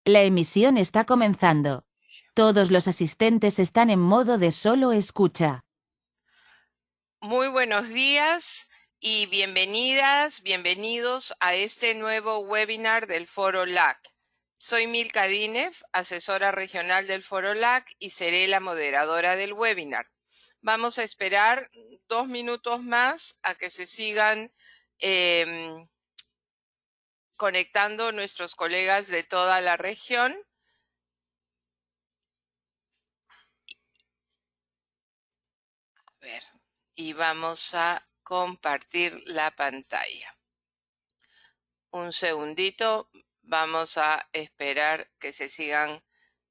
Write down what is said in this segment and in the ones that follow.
La emisión está comenzando. Todos los asistentes están en modo de solo escucha. Muy buenos días y bienvenidas, bienvenidos a este nuevo webinar del Foro LAC. Soy Milka Dinev, asesora regional del Foro LAC y seré la moderadora del webinar. Vamos a esperar 2 minutos más a que se sigan conectando nuestros colegas de toda la región. A ver, y vamos a compartir la pantalla. Un segundito, vamos a esperar que se sigan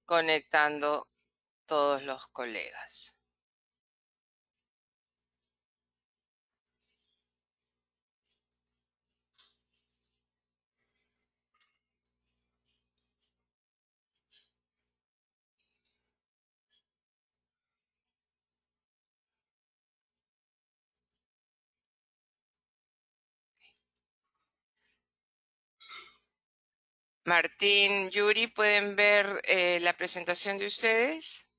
conectando todos los colegas. Martín, Yuri, ¿pueden ver la presentación de ustedes?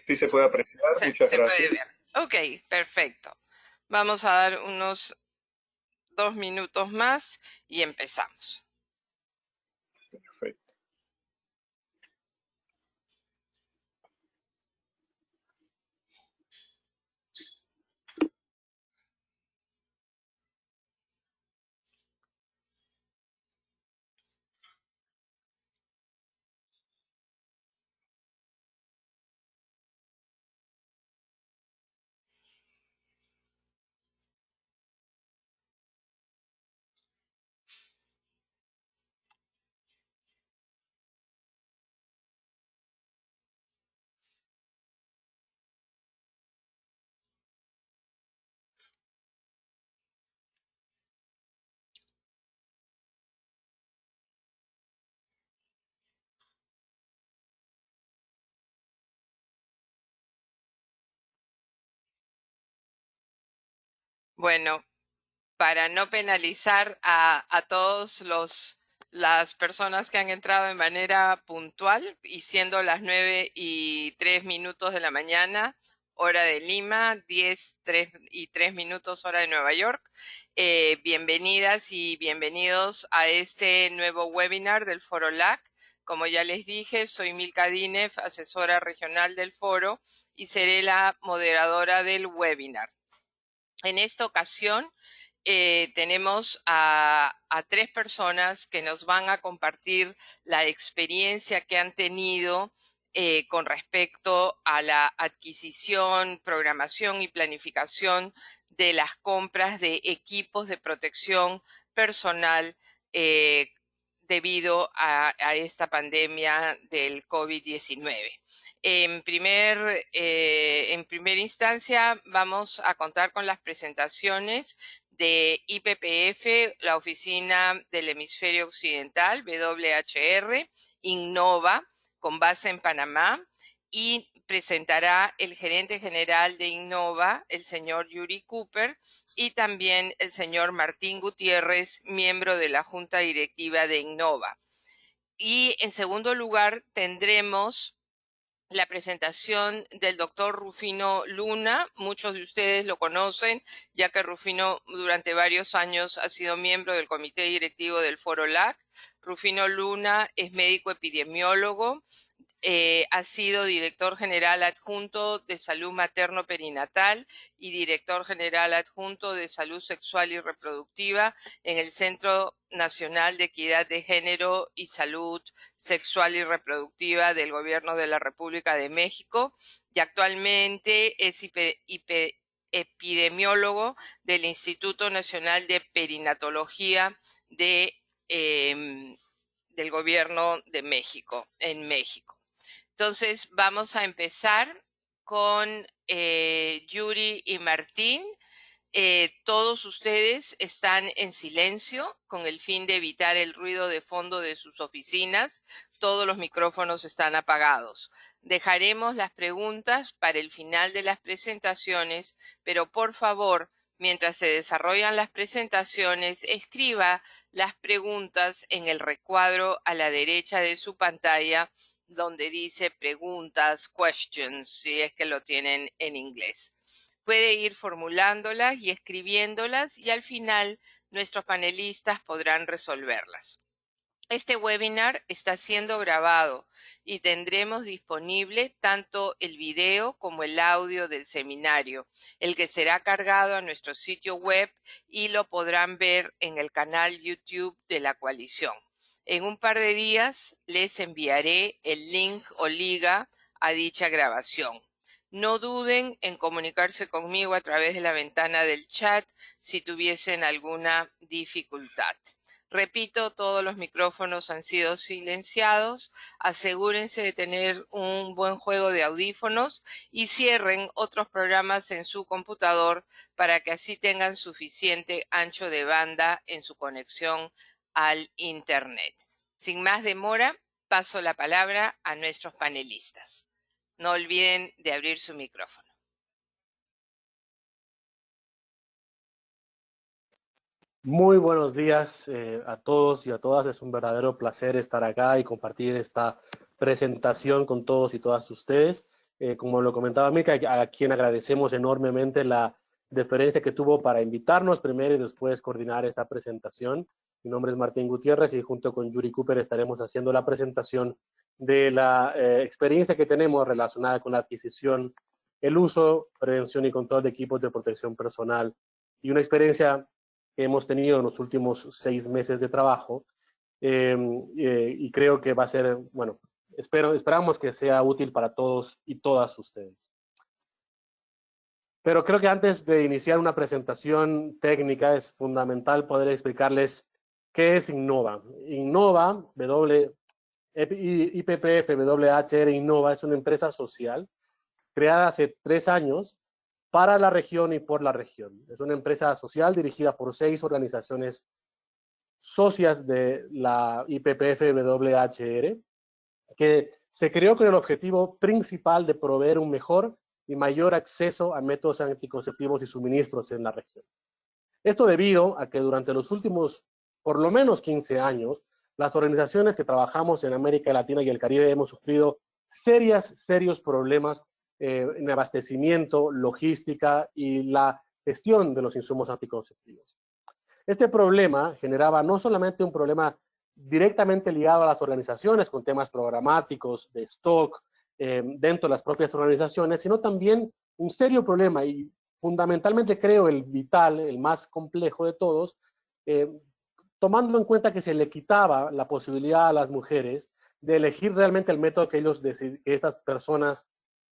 Sí se puede apreciar, muchas gracias. Puede ver. Ok, perfecto. Vamos a dar unos 2 minutos más y empezamos. Perfecto. Bueno, para no penalizar a todos las personas que han entrado de manera puntual y siendo las 9:03 de la mañana, hora de Lima, 10:03 hora de Nueva York. Bienvenidas y bienvenidos a este nuevo webinar del Foro LAC. Como ya les dije, soy Milka Dinev, asesora regional del foro y seré la moderadora del webinar. En esta ocasión tenemos a 3 personas que nos van a compartir la experiencia que han tenido con respecto a la adquisición, programación y planificación de las compras de equipos de protección personal debido a esta pandemia del COVID-19. En primera instancia, vamos a contar con las presentaciones de IPPF, la Oficina del Hemisferio Occidental, WHR, Innova, con base en Panamá, y presentará el gerente general de Innova, el señor Yuri Cooper, y también el señor Martín Gutiérrez, miembro de la Junta Directiva de Innova. Y en segundo lugar, tendremos la presentación del doctor Rufino Luna. Muchos de ustedes lo conocen, ya que Rufino durante varios años ha sido miembro del comité directivo del Foro LAC. Rufino Luna es médico epidemiólogo, ha sido director general adjunto de salud materno-perinatal y director general adjunto de salud sexual y reproductiva en el Centro Nacional de Equidad de Género y Salud Sexual y Reproductiva del Gobierno de la República de México, y actualmente es epidemiólogo del Instituto Nacional de Perinatología del Gobierno de México, en México. Entonces vamos a empezar con Yuri y Martín. Todos ustedes están en silencio con el fin de evitar el ruido de fondo de sus oficinas. Todos los micrófonos están apagados. Dejaremos las preguntas para el final de las presentaciones, pero por favor Mientras se desarrollan las presentaciones, escriba las preguntas en el recuadro a la derecha de su pantalla donde dice preguntas, questions, si es que lo tienen en inglés. Puede ir formulándolas y escribiéndolas y al final nuestros panelistas podrán resolverlas. Este webinar está siendo grabado y tendremos disponible tanto el video como el audio del seminario, el que será cargado a nuestro sitio web y lo podrán ver en el canal YouTube de la coalición. En un par de días les enviaré el link o liga a dicha grabación. No duden en comunicarse conmigo a través de la ventana del chat si tuviesen alguna dificultad. Repito, todos los micrófonos han sido silenciados. Asegúrense de tener un buen juego de audífonos y cierren otros programas en su computador para que así tengan suficiente ancho de banda en su conexión al Internet. Sin más demora, paso la palabra a nuestros panelistas. No olviden de abrir su micrófono. Muy buenos días a todos y a todas. Es un verdadero placer estar acá y compartir esta presentación con todos y todas ustedes. Como lo comentaba Mika, a quien agradecemos enormemente la deferencia que tuvo para invitarnos primero y después coordinar esta presentación. Mi nombre es Martín Gutiérrez y junto con Yuri Cooper estaremos haciendo la presentación de la experiencia que tenemos relacionada con la adquisición, el uso, prevención y control de equipos de protección personal y una experiencia que hemos tenido en los últimos 6 meses de trabajo y creo que va a ser, bueno, esperamos que sea útil para todos y todas ustedes. Pero creo que antes de iniciar una presentación técnica es fundamental poder explicarles qué es Innova. Innova, IPPF WHR Innova es una empresa social creada hace 3 años para la región y por la región. Es una empresa social dirigida por 6 organizaciones socias de la IPPF-WHR, que se creó con el objetivo principal de proveer un mejor y mayor acceso a métodos anticonceptivos y suministros en la región. Esto debido a que durante los últimos, por lo menos 15 años, las organizaciones que trabajamos en América Latina y el Caribe hemos sufrido serios problemas en abastecimiento, logística y la gestión de los insumos anticonceptivos. Este problema generaba no solamente un problema directamente ligado a las organizaciones con temas programáticos, de stock, dentro de las propias organizaciones, sino también un serio problema y fundamentalmente creo el vital, el más complejo de todos, tomando en cuenta que se le quitaba la posibilidad a las mujeres de elegir realmente el método que estas personas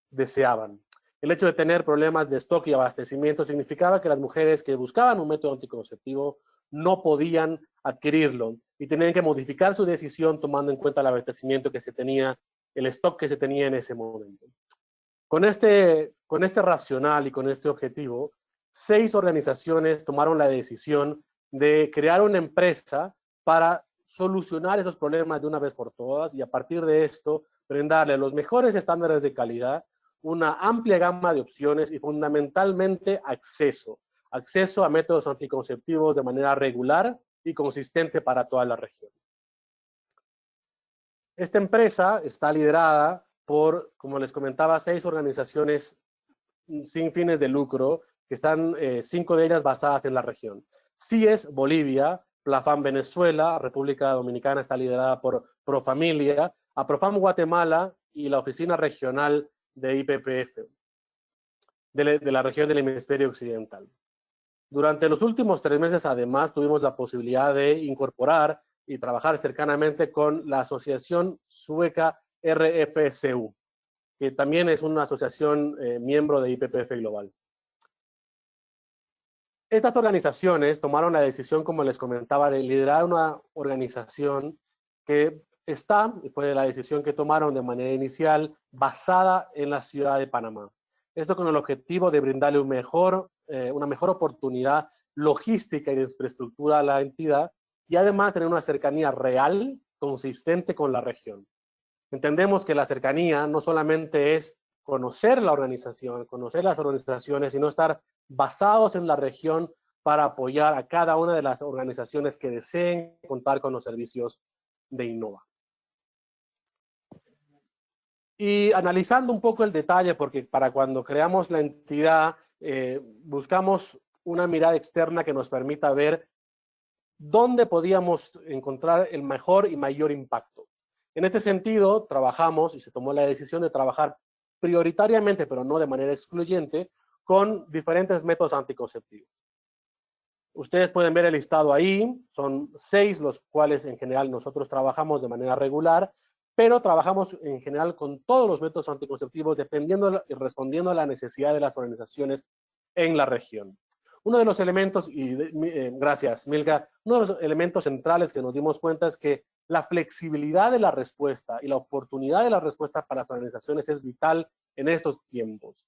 deseaban. El hecho de tener problemas de stock y abastecimiento significaba que las mujeres que buscaban un método anticonceptivo no podían adquirirlo y tenían que modificar su decisión tomando en cuenta el abastecimiento que se tenía, el stock que se tenía en ese momento. Con este racional y con este objetivo, 6 organizaciones tomaron la decisión de crear una empresa para solucionar esos problemas de una vez por todas y a partir de esto brindarle los mejores estándares de calidad, una amplia gama de opciones y fundamentalmente acceso a métodos anticonceptivos de manera regular y consistente para toda la región. Esta empresa está liderada por, como les comentaba, 6 organizaciones sin fines de lucro, que están 5 de ellas basadas en la región. CIES Bolivia, PLAFAM Venezuela, República Dominicana está liderada por Profamilia, APROFAM Guatemala y la Oficina Regional de IPPF, de la región del hemisferio occidental. Durante los últimos 3 meses, además, tuvimos la posibilidad de incorporar y trabajar cercanamente con la asociación sueca RFCU, que también es una asociación miembro de IPPF Global. Estas organizaciones tomaron la decisión, como les comentaba, de liderar una organización que y fue la decisión que tomaron de manera inicial, basada en la ciudad de Panamá. Esto con el objetivo de brindarle una mejor oportunidad logística y de infraestructura a la entidad y además tener una cercanía real, consistente con la región. Entendemos que la cercanía no solamente es conocer la organización, conocer las organizaciones, sino estar basados en la región para apoyar a cada una de las organizaciones que deseen contar con los servicios de Innova. Y analizando un poco el detalle, porque para cuando creamos la entidad, buscamos una mirada externa que nos permita ver dónde podíamos encontrar el mejor y mayor impacto. En este sentido, trabajamos y se tomó la decisión de trabajar prioritariamente, pero no de manera excluyente, con diferentes métodos anticonceptivos. Ustedes pueden ver el listado ahí, son 6 los cuales en general nosotros trabajamos de manera regular, pero trabajamos en general con todos los métodos anticonceptivos dependiendo y respondiendo a la necesidad de las organizaciones en la región. Uno de los elementos, y gracias Milka, uno de los elementos centrales que nos dimos cuenta es que la flexibilidad de la respuesta y la oportunidad de la respuesta para las organizaciones es vital en estos tiempos.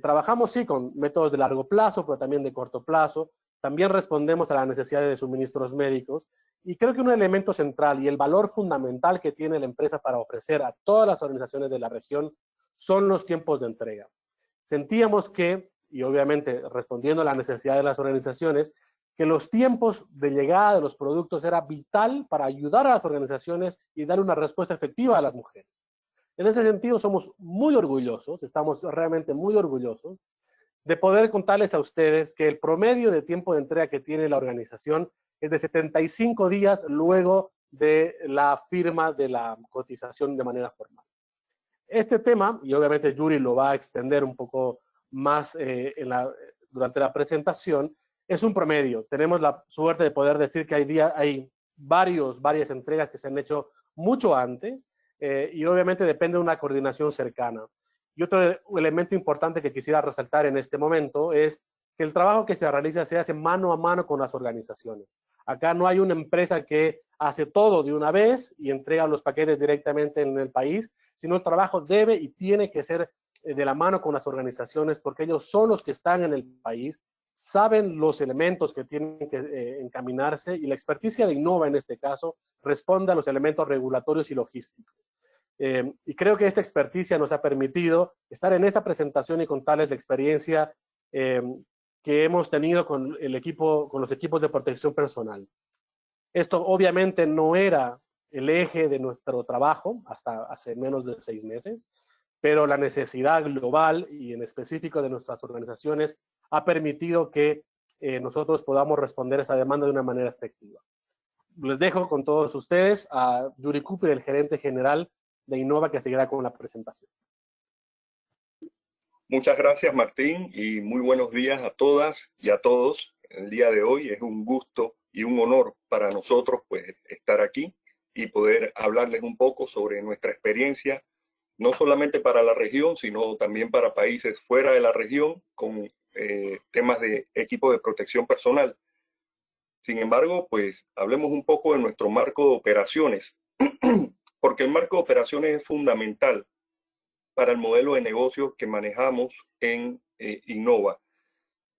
Trabajamos sí con métodos de largo plazo, pero también de corto plazo. También respondemos a la necesidad de suministros médicos. Y creo que un elemento central y el valor fundamental que tiene la empresa para ofrecer a todas las organizaciones de la región son los tiempos de entrega. Sentíamos que, y obviamente respondiendo a la necesidad de las organizaciones, que los tiempos de llegada de los productos era vital para ayudar a las organizaciones y dar una respuesta efectiva a las mujeres. En este sentido, somos muy orgullosos, estamos realmente muy orgullosos de poder contarles a ustedes que el promedio de tiempo de entrega que tiene la organización es de 75 días luego de la firma de la cotización de manera formal. Este tema, y obviamente Yuri lo va a extender un poco más durante la presentación, es un promedio. Tenemos la suerte de poder decir que hay varias entregas que se han hecho mucho antes y obviamente depende de una coordinación cercana. Y otro elemento importante que quisiera resaltar en este momento es que el trabajo que se realiza se hace mano a mano con las organizaciones. Acá no hay una empresa que hace todo de una vez y entrega los paquetes directamente en el país, sino el trabajo debe y tiene que ser de la mano con las organizaciones porque ellos son los que están en el país, saben los elementos que tienen que encaminarse y la experticia de Innova en este caso responde a los elementos regulatorios y logísticos. Y creo que esta experticia nos ha permitido estar en esta presentación y contarles la experiencia que hemos tenido con los equipos de protección personal. Esto obviamente no era el eje de nuestro trabajo hasta hace menos de 6 meses, pero la necesidad global y en específico de nuestras organizaciones ha permitido que nosotros podamos responder a esa demanda de una manera efectiva. Les dejo con todos ustedes a Yuri Cooper, el gerente general de Innova, que seguirá con la presentación. Muchas gracias, Martín, y muy buenos días a todas y a todos. El día de hoy es un gusto y un honor para nosotros pues, estar aquí y poder hablarles un poco sobre nuestra experiencia, no solamente para la región, sino también para países fuera de la región con temas de equipo de protección personal. Sin embargo, pues hablemos un poco de nuestro marco de operaciones, porque el marco de operaciones es fundamental para el modelo de negocio que manejamos en Innova.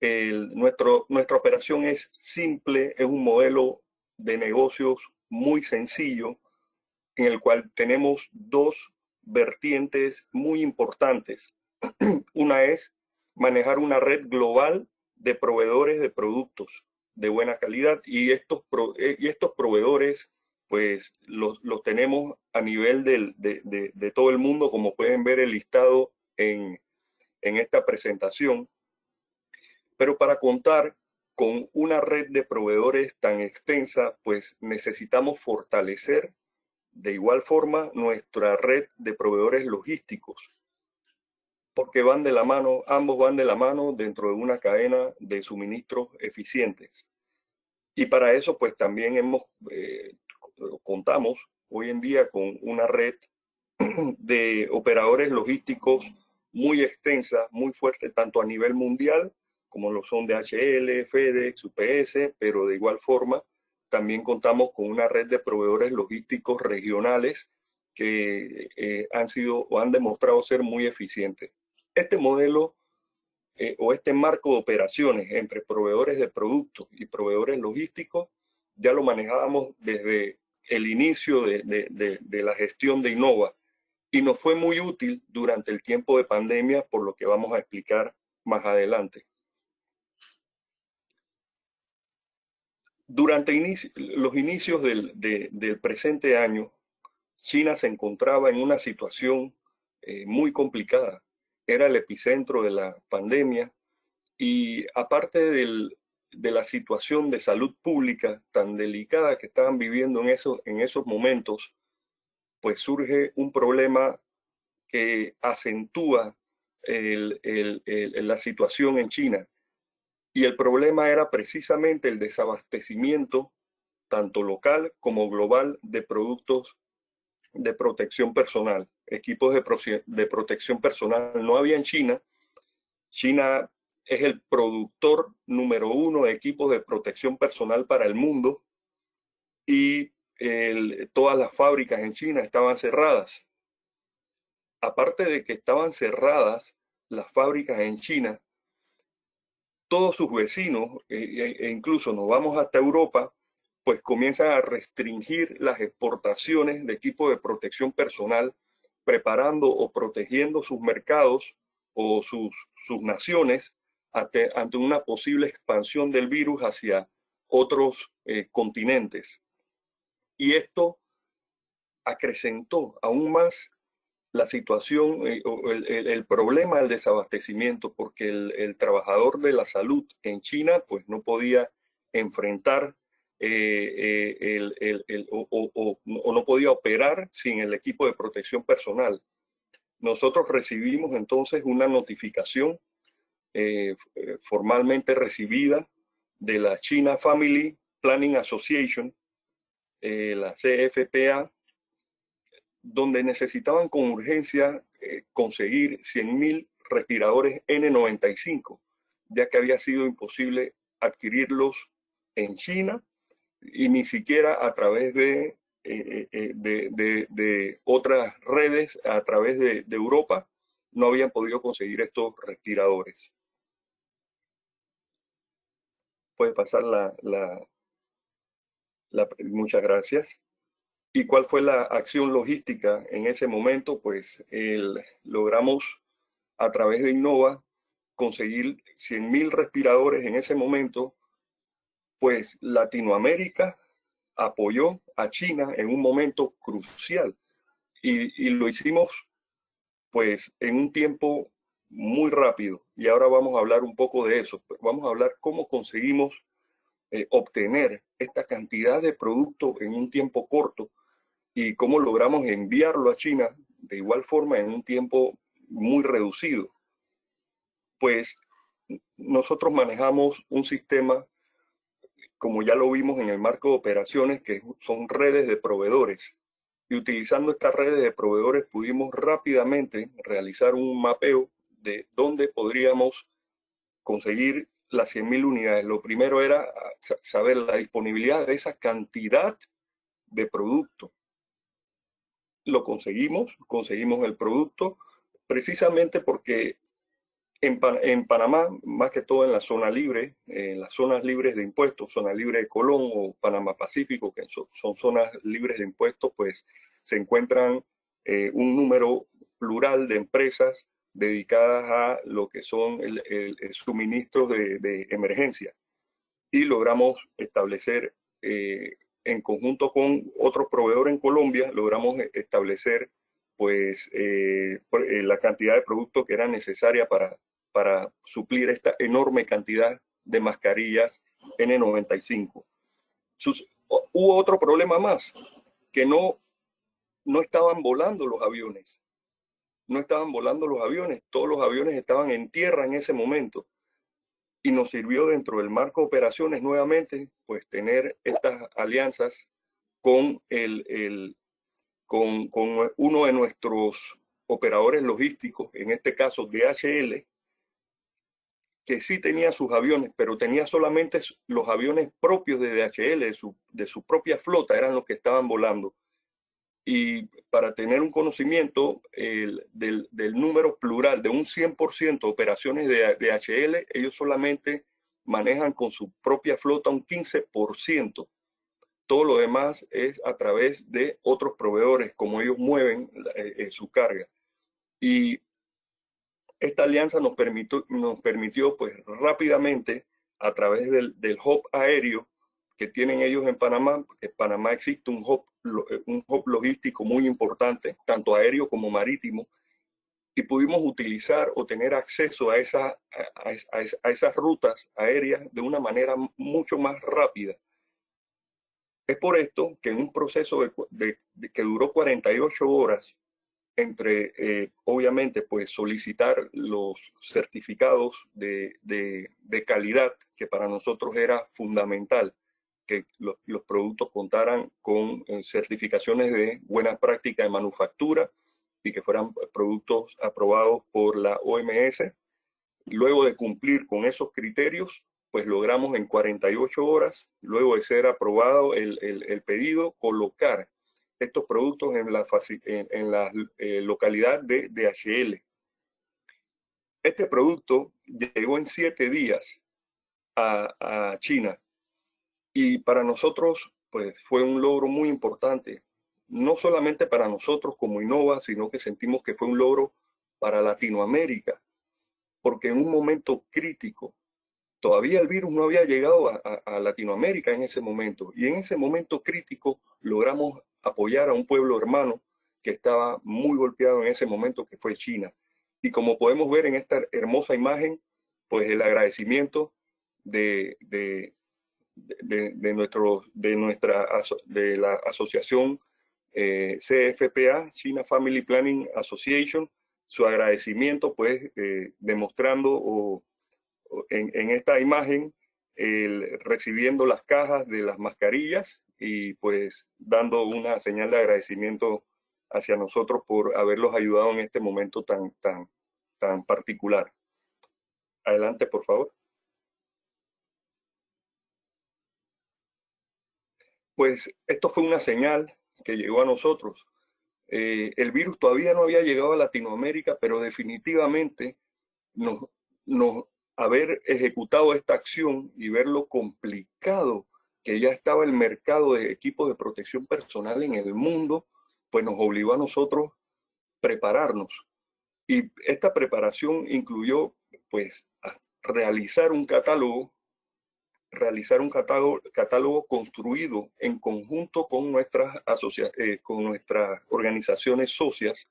Nuestra operación es simple, es un modelo de negocios muy sencillo, en el cual tenemos 2 vertientes muy importantes. Una es manejar una red global de proveedores de productos de buena calidad y estos proveedores pues los tenemos a nivel de todo el mundo, como pueden ver el listado en esta presentación. Pero para contar con una red de proveedores tan extensa, pues necesitamos fortalecer de igual forma nuestra red de proveedores logísticos, porque van de la mano, ambos van de la mano dentro de una cadena de suministros eficientes. Y para eso pues también contamos hoy en día con una red de operadores logísticos muy extensa, muy fuerte, tanto a nivel mundial como lo son DHL, FedEx, UPS, pero de igual forma también contamos con una red de proveedores logísticos regionales que han sido o han demostrado ser muy eficientes. Este modelo o este marco de operaciones entre proveedores de productos y proveedores logísticos ya lo manejábamos desde el inicio de la gestión de Innova y nos fue muy útil durante el tiempo de pandemia, por lo que vamos a explicar más adelante. Durante los inicios del presente año, China se encontraba en una situación muy complicada. Era el epicentro de la pandemia y aparte de la situación de salud pública tan delicada que estaban viviendo en esos momentos, pues surge un problema que acentúa la situación en China. Y el problema era precisamente el desabastecimiento, tanto local como global, de productos de protección personal, equipos de protección personal. No había en China. China es el productor número 1 de equipos de protección personal para el mundo y todas las fábricas en China estaban cerradas. Aparte de que estaban cerradas las fábricas en China, todos sus vecinos, e incluso nos vamos hasta Europa, pues comienzan a restringir las exportaciones de equipos de protección personal, preparando o protegiendo sus mercados o sus naciones ante una posible expansión del virus hacia otros continentes. Y esto acrecentó aún más la situación, el problema del desabastecimiento, porque el trabajador de la salud en China pues no podía enfrentar o no podía operar sin el equipo de protección personal. Nosotros recibimos entonces una notificación formalmente recibida de la China Family Planning Association, la CFPA, donde necesitaban con urgencia conseguir 100.000 respiradores N95, ya que había sido imposible adquirirlos en China y ni siquiera a través de otras redes, a través de Europa, no habían podido conseguir estos respiradores. Puede pasar muchas gracias. ¿Y cuál fue la acción logística en ese momento? Pues logramos a través de Innova conseguir 100.000 respiradores en ese momento. Pues Latinoamérica apoyó a China en un momento crucial y lo hicimos pues en un tiempo muy rápido. Y ahora vamos a hablar un poco de eso. Vamos a hablar cómo conseguimos obtener esta cantidad de producto en un tiempo corto y cómo logramos enviarlo a China de igual forma en un tiempo muy reducido. Pues nosotros manejamos un sistema, como ya lo vimos en el marco de operaciones, que son redes de proveedores. Y utilizando estas redes de proveedores pudimos rápidamente realizar un mapeo de dónde podríamos conseguir las 100.000 unidades. Lo primero era saber la disponibilidad de esa cantidad de producto. Lo conseguimos el producto precisamente porque en Panamá, más que todo en la zona libre, en las zonas libres de impuestos, zona libre de Colón o Panamá Pacífico, que son zonas libres de impuestos, pues se encuentran un número plural de empresas dedicadas a lo que son el suministros de emergencia. Y logramos establecer en conjunto con otro proveedor en Colombia, logramos establecer pues la cantidad de productos que era necesaria para suplir esta enorme cantidad de mascarillas N95. Hubo otro problema más, que no estaban volando los aviones. No estaban volando los aviones, todos los aviones estaban en tierra en ese momento. Y nos sirvió dentro del marco de operaciones nuevamente, pues tener estas alianzas con, con uno de nuestros operadores logísticos, en este caso DHL, que sí tenía sus aviones, pero tenía solamente los aviones propios de DHL, de su propia flota, eran los que estaban volando. Y para tener un conocimiento del número plural de un 100% operaciones de DHL, ellos solamente manejan con su propia flota un 15%. Todo lo demás es a través de otros proveedores, como ellos mueven su carga. Y esta alianza nos permitió pues rápidamente, a través del hub aéreo, que tienen ellos en Panamá, porque en Panamá existe un hub logístico muy importante, tanto aéreo como marítimo, y pudimos utilizar o tener acceso a esas rutas aéreas de una manera mucho más rápida. Es por esto que en un proceso que duró 48 horas, entre, obviamente, pues solicitar los certificados de calidad, que para nosotros era fundamental, que los productos contaran con certificaciones de buena práctica de manufactura y que fueran productos aprobados por la OMS. Luego de cumplir con esos criterios, pues logramos en 48 horas, luego de ser aprobado el pedido, colocar estos productos en la localidad de DHL. Este producto llegó en 7 días a China y para nosotros pues fue un logro muy importante, no solamente para nosotros como Innova, sino que sentimos que fue un logro para Latinoamérica, porque en un momento crítico, todavía el virus no había llegado a Latinoamérica en ese momento, y en ese momento crítico logramos apoyar a un pueblo hermano que estaba muy golpeado en ese momento, que fue China. Y como podemos ver en esta hermosa imagen, pues el agradecimiento de la asociación CFPA, China Family Planning Association, su agradecimiento, pues demostrando en esta imagen recibiendo las cajas de las mascarillas y pues dando una señal de agradecimiento hacia nosotros por haberlos ayudado en este momento tan particular. Adelante, por favor. Pues esto fue una señal que llegó a nosotros. El virus todavía no había llegado a Latinoamérica, pero definitivamente haber ejecutado esta acción y ver lo complicado que ya estaba el mercado de equipos de protección personal en el mundo, pues nos obligó a nosotros prepararnos. Y esta preparación incluyó pues realizar un catálogo construido en conjunto con nuestras organizaciones socias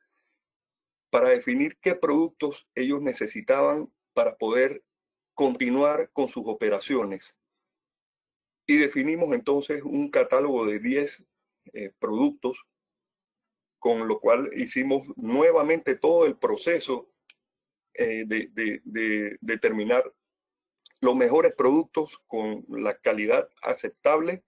para definir qué productos ellos necesitaban para poder continuar con sus operaciones. Y definimos entonces un catálogo de 10 productos, con lo cual hicimos nuevamente todo el proceso de determinar los mejores productos con la calidad aceptable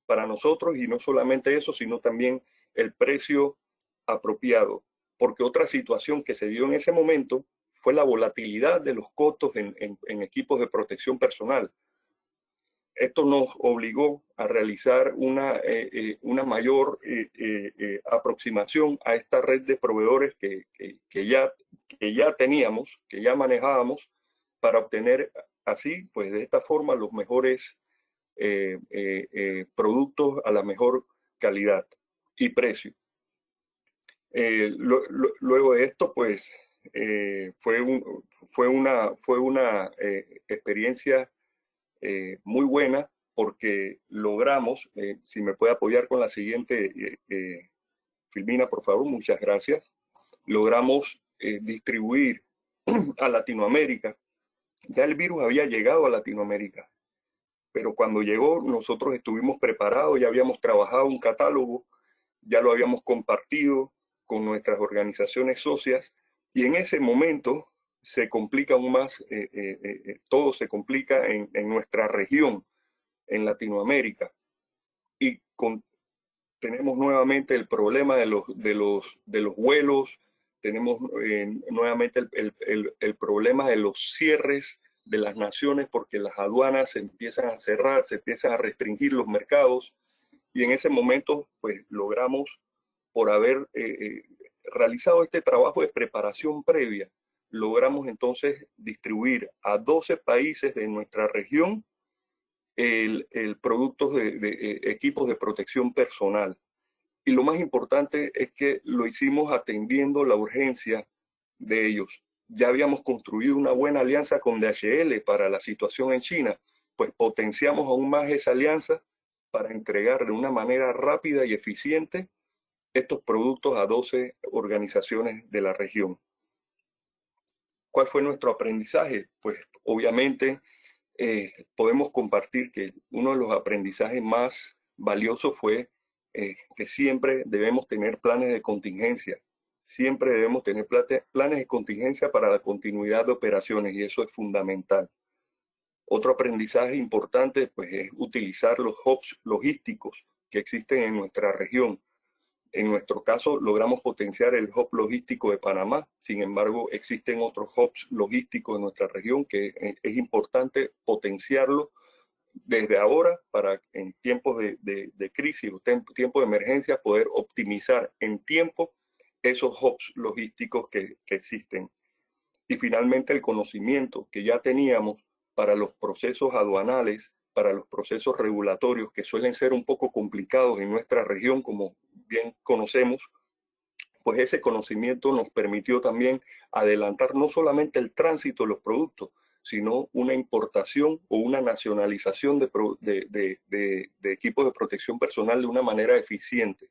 para nosotros, y no solamente eso, sino también el precio apropiado. Porque otra situación que se dio en ese momento fue la volatilidad de los costos en equipos de protección personal. Esto nos obligó a realizar una mayor aproximación a esta red de proveedores que ya teníamos, que ya manejábamos, para obtener así, pues de esta forma, los mejores productos a la mejor calidad y precio. Luego de esto, pues fue una experiencia muy buena, porque logramos, si me puede apoyar con la siguiente, Filmina, por favor, muchas gracias. Logramos distribuir a Latinoamérica. Ya el virus había llegado a Latinoamérica, pero cuando llegó nosotros estuvimos preparados, ya habíamos trabajado un catálogo, ya lo habíamos compartido con nuestras organizaciones socias, y en ese momento se complica aún más, todo se complica en nuestra región, en Latinoamérica, y tenemos nuevamente el problema de los vuelos, tenemos nuevamente el problema de los cierres de las naciones, porque las aduanas se empiezan a cerrar, se empiezan a restringir los mercados, y en ese momento pues logramos, por haber realizado este trabajo de preparación previa, logramos entonces distribuir a 12 países de nuestra región el productos de equipos de protección personal. Y lo más importante es que lo hicimos atendiendo la urgencia de ellos. Ya habíamos construido una buena alianza con DHL para la situación en China, pues potenciamos aún más esa alianza para entregar de una manera rápida y eficiente estos productos a 12 organizaciones de la región. ¿Cuál fue nuestro aprendizaje? Pues obviamente podemos compartir que uno de los aprendizajes más valiosos fue que siempre debemos tener planes de contingencia. Siempre debemos tener planes de contingencia para la continuidad de operaciones, y eso es fundamental. Otro aprendizaje importante pues, es utilizar los hubs logísticos que existen en nuestra región. En nuestro caso, logramos potenciar el hub logístico de Panamá. Sin embargo, existen otros hubs logísticos en nuestra región que es importante potenciarlo desde ahora para en tiempos de crisis o tiempos de emergencia poder optimizar en tiempo esos hubs logísticos que existen. Y finalmente, el conocimiento que ya teníamos para los procesos aduanales, para los procesos regulatorios que suelen ser un poco complicados en nuestra región, como bien conocemos, pues ese conocimiento nos permitió también adelantar no solamente el tránsito de los productos, sino una importación o una nacionalización de equipos de protección personal de una manera eficiente,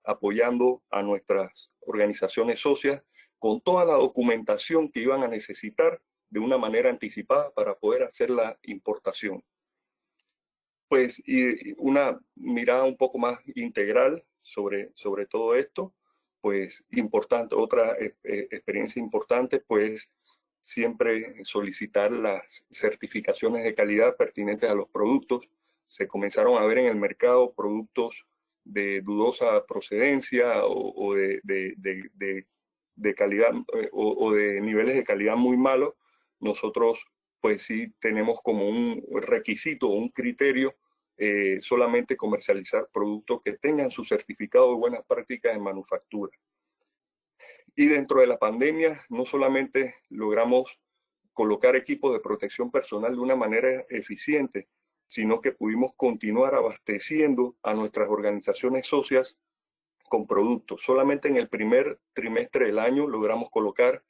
apoyando a nuestras organizaciones socias con toda la documentación que iban a necesitar de una manera anticipada para poder hacer la importación. Pues y una mirada un poco más integral sobre todo esto, pues importante, otra experiencia importante, pues siempre solicitar las certificaciones de calidad pertinentes a los productos. Se comenzaron a ver en el mercado productos de dudosa procedencia o de calidad o de niveles de calidad muy malos. Nosotros pues sí tenemos como un requisito, un criterio, solamente comercializar productos que tengan su certificado de buenas prácticas en manufactura. Y dentro de la pandemia no solamente logramos colocar equipos de protección personal de una manera eficiente, sino que pudimos continuar abasteciendo a nuestras organizaciones socias con productos. Solamente en el primer trimestre del año logramos colocar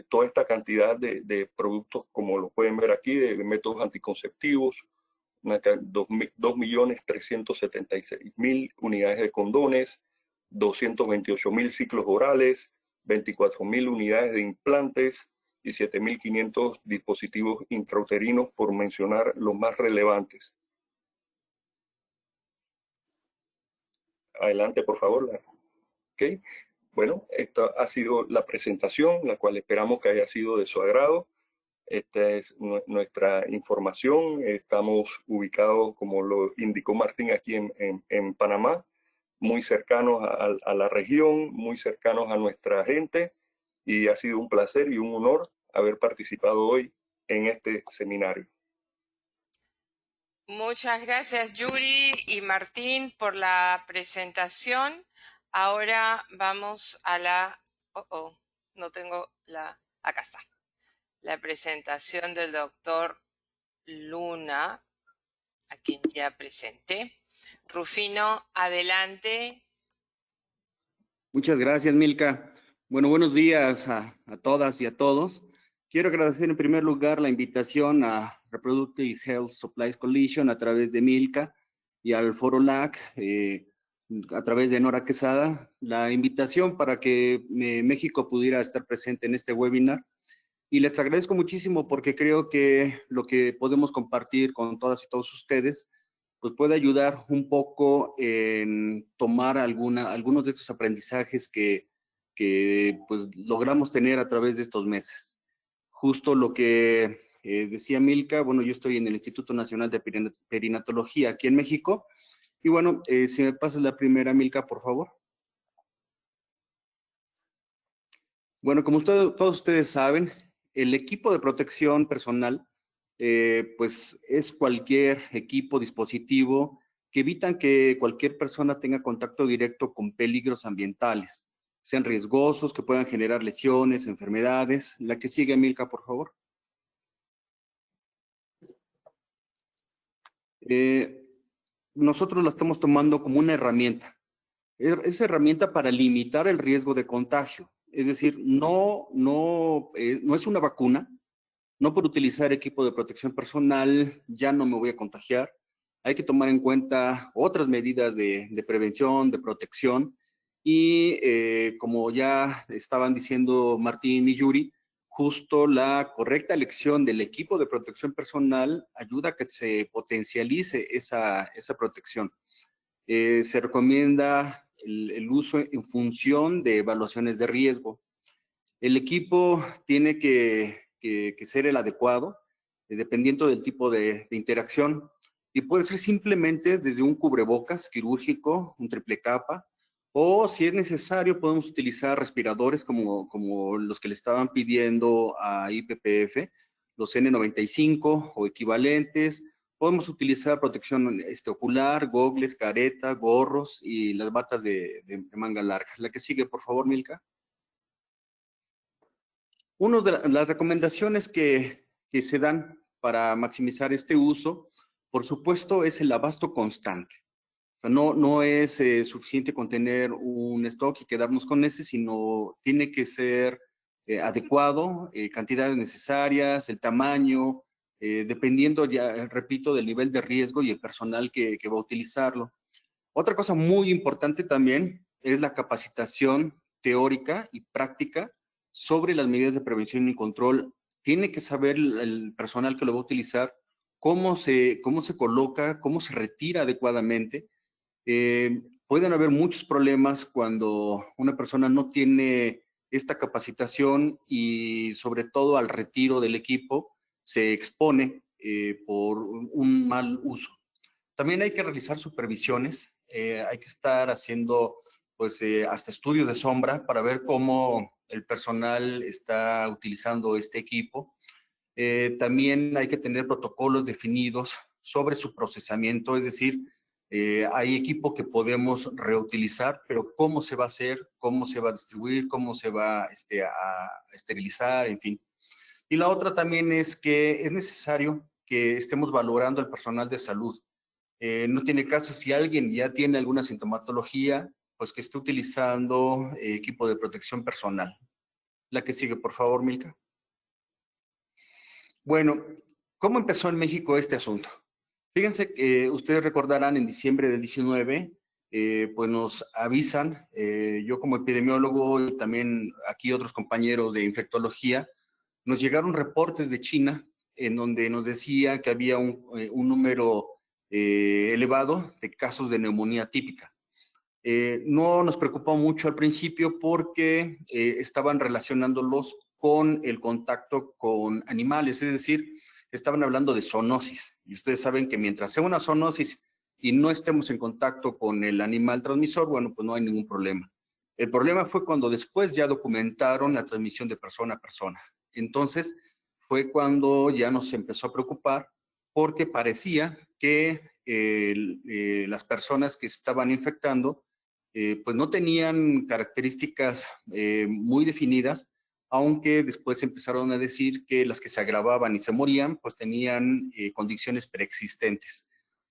toda esta cantidad de productos, como lo pueden ver aquí, de métodos anticonceptivos, 2.376.000 unidades de condones, 228.000 ciclos orales, 24.000 unidades de implantes y 7.500 dispositivos intrauterinos, por mencionar los más relevantes. Adelante, por favor. Okay. Bueno, esta ha sido la presentación, la cual esperamos que haya sido de su agrado. Esta es nuestra información. Estamos ubicados, como lo indicó Martín, aquí en Panamá, muy cercanos a la región, muy cercanos a nuestra gente, y ha sido un placer y un honor haber participado hoy en este seminario. Muchas gracias, Yuri y Martín, por la presentación. Ahora vamos a la... no tengo la... Acá está. La presentación del doctor Luna, a quien ya presenté. Rufino, adelante. Muchas gracias, Milka. Bueno, buenos días a todas y a todos. Quiero agradecer en primer lugar la invitación a Reproductive Health Supplies Coalition a través de Milka y al Foro LAC a través de Nora Quesada, la invitación para que México pudiera estar presente en este webinar. Y les agradezco muchísimo porque creo que lo que podemos compartir con todas y todos ustedes pues puede ayudar un poco en tomar algunos de estos aprendizajes que pues logramos tener a través de estos meses. Justo lo que decía Milka, bueno, yo estoy en el Instituto Nacional de Perinatología aquí en México. Y bueno, si me pasas la primera, Milka, por favor. Bueno, como todos ustedes saben, el equipo de protección personal pues es cualquier equipo, dispositivo que evitan que cualquier persona tenga contacto directo con peligros ambientales, sean riesgosos, que puedan generar lesiones, enfermedades. La que sigue, Milka, por favor. Nosotros la estamos tomando como una herramienta. Es herramienta para limitar el riesgo de contagio. Es decir, no es una vacuna. No por utilizar equipo de protección personal ya no me voy a contagiar. hay que tomar en cuenta otras medidas de prevención, de protección, y como ya estaban diciendo Martín y Yuri, justo la correcta elección del equipo de protección personal ayuda a que se potencialice esa protección. Se recomienda el uso en función de evaluaciones de riesgo. El equipo tiene que ser el adecuado, dependiendo del tipo de interacción, y puede ser simplemente desde un cubrebocas quirúrgico, un triple capa, o si es necesario podemos utilizar respiradores como los que le estaban pidiendo a IPPF, los N95 o equivalentes. Podemos utilizar protección ocular, gogles, careta, gorros y las batas de manga larga. La que sigue, por favor, Milka. Una de las recomendaciones que se dan para maximizar este uso, por supuesto, es el abasto constante. O sea, no es suficiente con tener un stock y quedarnos con ese, sino tiene que ser adecuado, cantidades necesarias, el tamaño, dependiendo, ya repito, del nivel de riesgo y el personal que va a utilizarlo. Otra cosa muy importante también es la capacitación teórica y práctica sobre las medidas de prevención y control. Tiene que saber el personal que lo va a utilizar cómo se coloca, cómo se retira adecuadamente. Pueden haber muchos problemas cuando una persona no tiene esta capacitación y sobre todo al retiro del equipo se expone por un mal uso. También hay que realizar supervisiones, hay que estar haciendo pues hasta estudios de sombra para ver cómo el personal está utilizando este equipo. También hay que tener protocolos definidos sobre su procesamiento, es decir, hay equipo que podemos reutilizar, pero cómo se va a hacer, cómo se va a distribuir, cómo se va a esterilizar, en fin. Y la otra también es que es necesario que estemos valorando al personal de salud. No tiene caso si alguien ya tiene alguna sintomatología, pues que esté utilizando equipo de protección personal. La que sigue, por favor, Milka. Bueno, ¿cómo empezó en México este asunto? Fíjense que ustedes recordarán en diciembre del 19, pues nos avisan, yo como epidemiólogo y también aquí otros compañeros de infectología, nos llegaron reportes de China en donde nos decía que había un número elevado de casos de neumonía típica. No nos preocupó mucho al principio porque estaban relacionándolos con el contacto con animales, es decir, estaban hablando de zoonosis. Y ustedes saben que mientras sea una zoonosis y no estemos en contacto con el animal transmisor, bueno, pues no hay ningún problema. El problema fue cuando después ya documentaron la transmisión de persona a persona. Entonces, fue cuando ya nos empezó a preocupar porque parecía que las personas que estaban infectando pues no tenían características muy definidas, aunque después empezaron a decir que las que se agravaban y se morían, pues tenían condiciones preexistentes.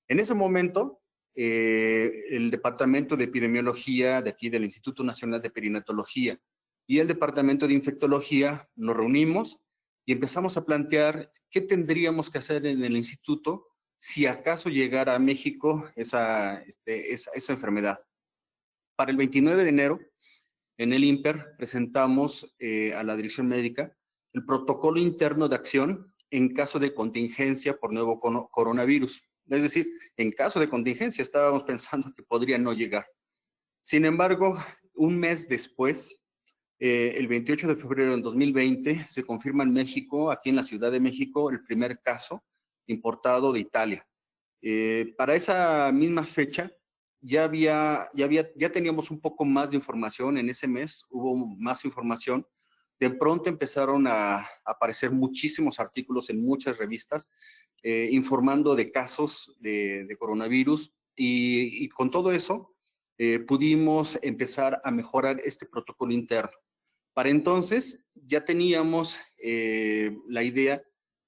En ese momento, el Departamento de Epidemiología de aquí del Instituto Nacional de Perinatología y el Departamento de Infectología nos reunimos y empezamos a plantear qué tendríamos que hacer en el instituto si acaso llegara a México esa enfermedad. Para el 29 de enero, en el INPER, presentamos a la Dirección Médica el protocolo interno de acción en caso de contingencia por nuevo coronavirus. Es decir, en caso de contingencia estábamos pensando que podría no llegar. Sin embargo, un mes después, el 28 de febrero de 2020, se confirma en México, aquí en la Ciudad de México, el primer caso importado de Italia. Para esa misma fecha, ya teníamos un poco más de información en ese mes, hubo más información. De pronto empezaron a aparecer muchísimos artículos en muchas revistas informando de casos de coronavirus y con todo eso pudimos empezar a mejorar este protocolo interno. Para entonces ya teníamos la idea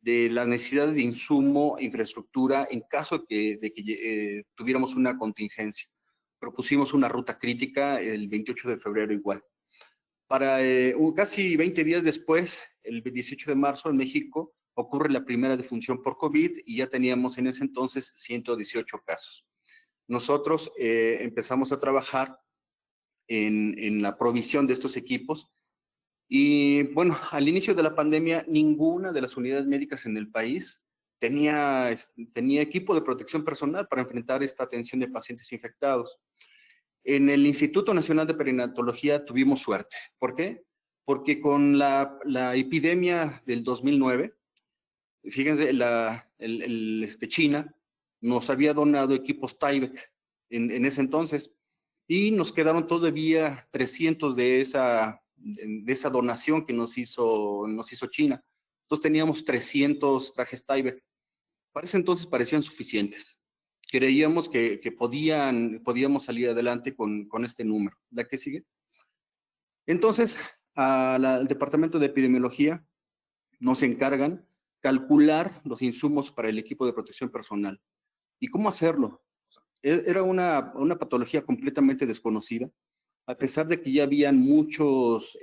de las necesidades de insumo, infraestructura, en caso de que tuviéramos una contingencia. Propusimos una ruta crítica el 28 de febrero igual. Para casi 20 días después, el 18 de marzo, en México, ocurre la primera defunción por COVID y ya teníamos en ese entonces 118 casos. Nosotros empezamos a trabajar en la provisión de estos equipos y bueno, al inicio de la pandemia ninguna de las unidades médicas en el país tenía equipo de protección personal para enfrentar esta atención de pacientes infectados. En el Instituto Nacional de Perinatología tuvimos suerte. ¿Por qué? Porque con la epidemia del 2009, fíjense, China nos había donado equipos Tyvek en ese entonces y nos quedaron todavía 300 de esa donación que nos hizo China. Entonces teníamos 300 trajes Tyvek. Para ese entonces parecían suficientes. Creíamos que podíamos salir adelante con este número. ¿La que sigue? Entonces, al Departamento de Epidemiología nos encargan calcular los insumos para el equipo de protección personal. ¿Y cómo hacerlo? Era una patología completamente desconocida, a pesar de que ya habían muchos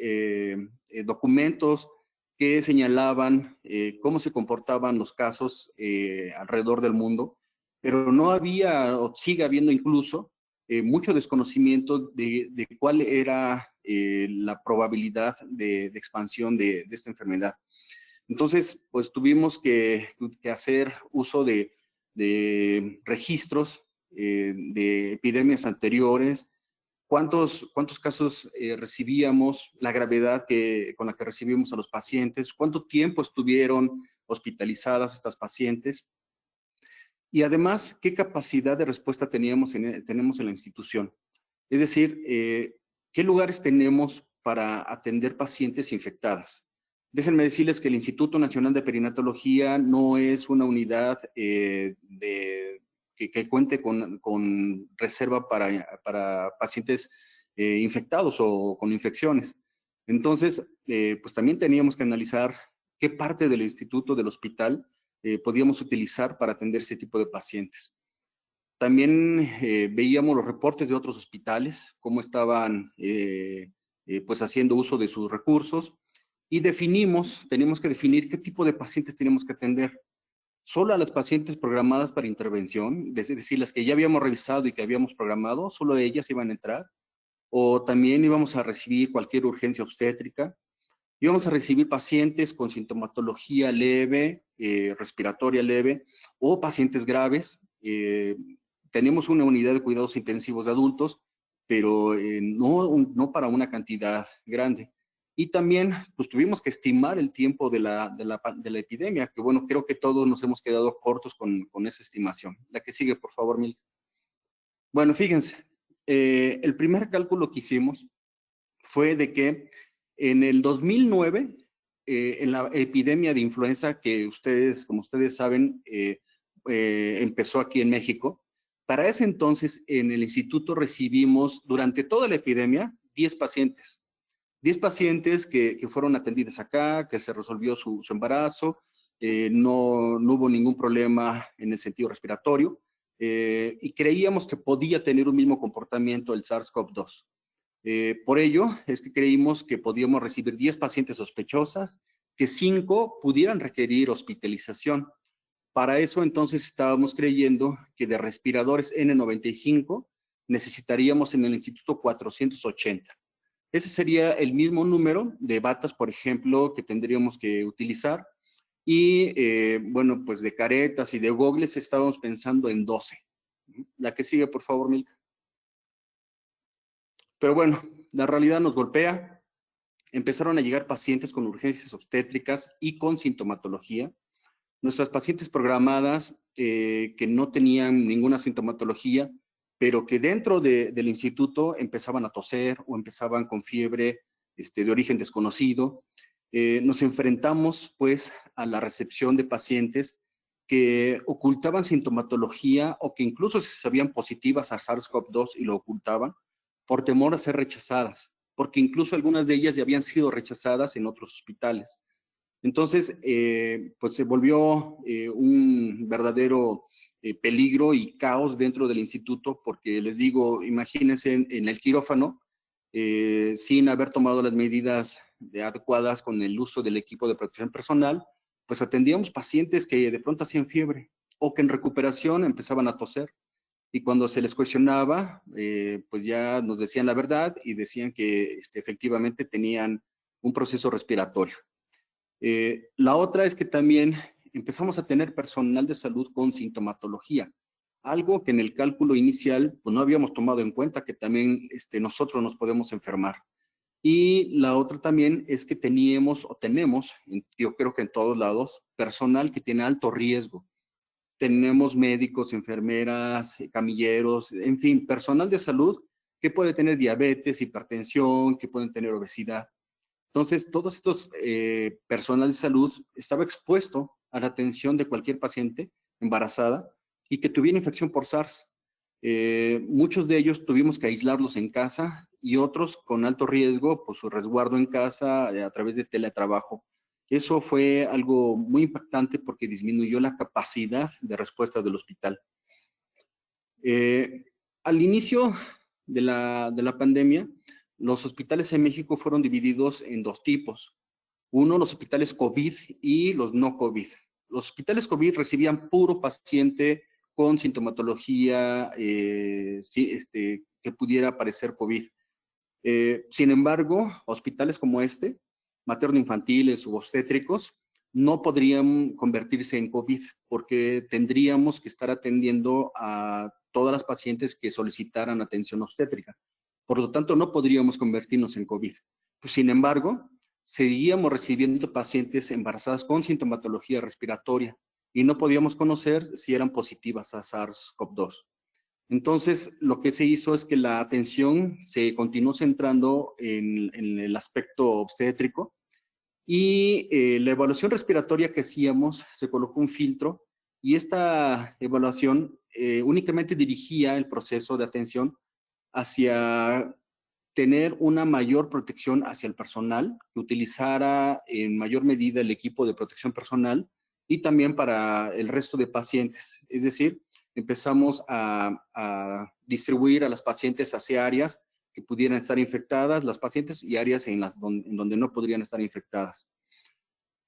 documentos que señalaban cómo se comportaban los casos alrededor del mundo, pero no había, o sigue habiendo incluso, mucho desconocimiento de cuál era la probabilidad de expansión de esta enfermedad. Entonces, pues tuvimos que hacer uso de registros de epidemias anteriores, cuántos casos recibíamos, la gravedad con la que recibimos a los pacientes, cuánto tiempo estuvieron hospitalizadas estas pacientes y además qué capacidad de respuesta tenemos en la institución. Es decir, qué lugares tenemos para atender pacientes infectadas. Déjenme decirles que el Instituto Nacional de Perinatología no es una unidad que cuente con reserva para pacientes infectados o con infecciones. Entonces, pues también teníamos que analizar qué parte del instituto, del hospital, podíamos utilizar para atender ese tipo de pacientes. También veíamos los reportes de otros hospitales, cómo estaban pues haciendo uso de sus recursos y teníamos que definir qué tipo de pacientes teníamos que atender. Solo a las pacientes programadas para intervención, es decir, las que ya habíamos revisado y que habíamos programado, solo ellas iban a entrar, o también íbamos a recibir cualquier urgencia obstétrica, íbamos a recibir pacientes con sintomatología leve, respiratoria leve, o pacientes graves. Tenemos una unidad de cuidados intensivos de adultos, pero no para una cantidad grande. Y también, pues tuvimos que estimar el tiempo de la epidemia, que bueno, creo que todos nos hemos quedado cortos con esa estimación. La que sigue, por favor, Milka. Bueno, fíjense, el primer cálculo que hicimos fue de que en el 2009, en la epidemia de influenza que como ustedes saben, empezó aquí en México, para ese entonces en el instituto recibimos durante toda la epidemia 10 pacientes. 10 pacientes que fueron atendidas acá, que se resolvió su embarazo, no hubo ningún problema en el sentido respiratorio y creíamos que podía tener un mismo comportamiento el SARS-CoV-2. Por ello es que creímos que podíamos recibir 10 pacientes sospechosas, que 5 pudieran requerir hospitalización. Para eso entonces estábamos creyendo que de respiradores N95 necesitaríamos en el instituto 480. Ese sería el mismo número de batas, por ejemplo, que tendríamos que utilizar. Y, bueno, pues de caretas y de gogles estábamos pensando en 12. La que sigue, por favor, Milka. Pero bueno, la realidad nos golpea. Empezaron a llegar pacientes con urgencias obstétricas y con sintomatología. Nuestras pacientes programadas que no tenían ninguna sintomatología, pero que dentro del instituto empezaban a toser o empezaban con fiebre de origen desconocido. Nos enfrentamos pues a la recepción de pacientes que ocultaban sintomatología o que incluso se sabían positivas a SARS-CoV-2 y lo ocultaban por temor a ser rechazadas, porque incluso algunas de ellas ya habían sido rechazadas en otros hospitales. Entonces, pues se volvió un verdadero peligro y caos dentro del instituto, porque les digo, imagínense en el quirófano, sin haber tomado las medidas adecuadas con el uso del equipo de protección personal, pues atendíamos pacientes que de pronto hacían fiebre o que en recuperación empezaban a toser. Y cuando se les cuestionaba, pues ya nos decían la verdad y decían que efectivamente tenían un proceso respiratorio. La otra es que también empezamos a tener personal de salud con sintomatología, algo que en el cálculo inicial pues no habíamos tomado en cuenta, que también nosotros nos podemos enfermar. Y la otra también es que teníamos o tenemos, yo creo que en todos lados, personal que tiene alto riesgo. Tenemos médicos, enfermeras, camilleros, en fin, personal de salud que puede tener diabetes, hipertensión, que pueden tener obesidad. Entonces, todos estos personal de salud estaba expuesto a la atención de cualquier paciente embarazada y que tuviera infección por SARS. Muchos de ellos tuvimos que aislarlos en casa y otros con alto riesgo por su resguardo en casa a través de teletrabajo. Eso fue algo muy impactante porque disminuyó la capacidad de respuesta del hospital. Al inicio de la pandemia, los hospitales en México fueron divididos en dos tipos. Uno, los hospitales COVID y los no COVID. Los hospitales COVID recibían puro paciente con sintomatología que pudiera parecer COVID. Sin embargo, hospitales como materno-infantiles u obstétricos, no podrían convertirse en COVID porque tendríamos que estar atendiendo a todas las pacientes que solicitaran atención obstétrica. Por lo tanto, no podríamos convertirnos en COVID. Pues, sin embargo, seguíamos recibiendo pacientes embarazadas con sintomatología respiratoria y no podíamos conocer si eran positivas a SARS-CoV-2. Entonces, lo que se hizo es que la atención se continuó centrando en el aspecto obstétrico y la evaluación respiratoria que hacíamos, se colocó un filtro y esta evaluación únicamente dirigía el proceso de atención hacia tener una mayor protección hacia el personal, que utilizara en mayor medida el equipo de protección personal y también para el resto de pacientes. Es decir, empezamos a distribuir a las pacientes hacia áreas que pudieran estar infectadas, las pacientes, y áreas en donde no podrían estar infectadas.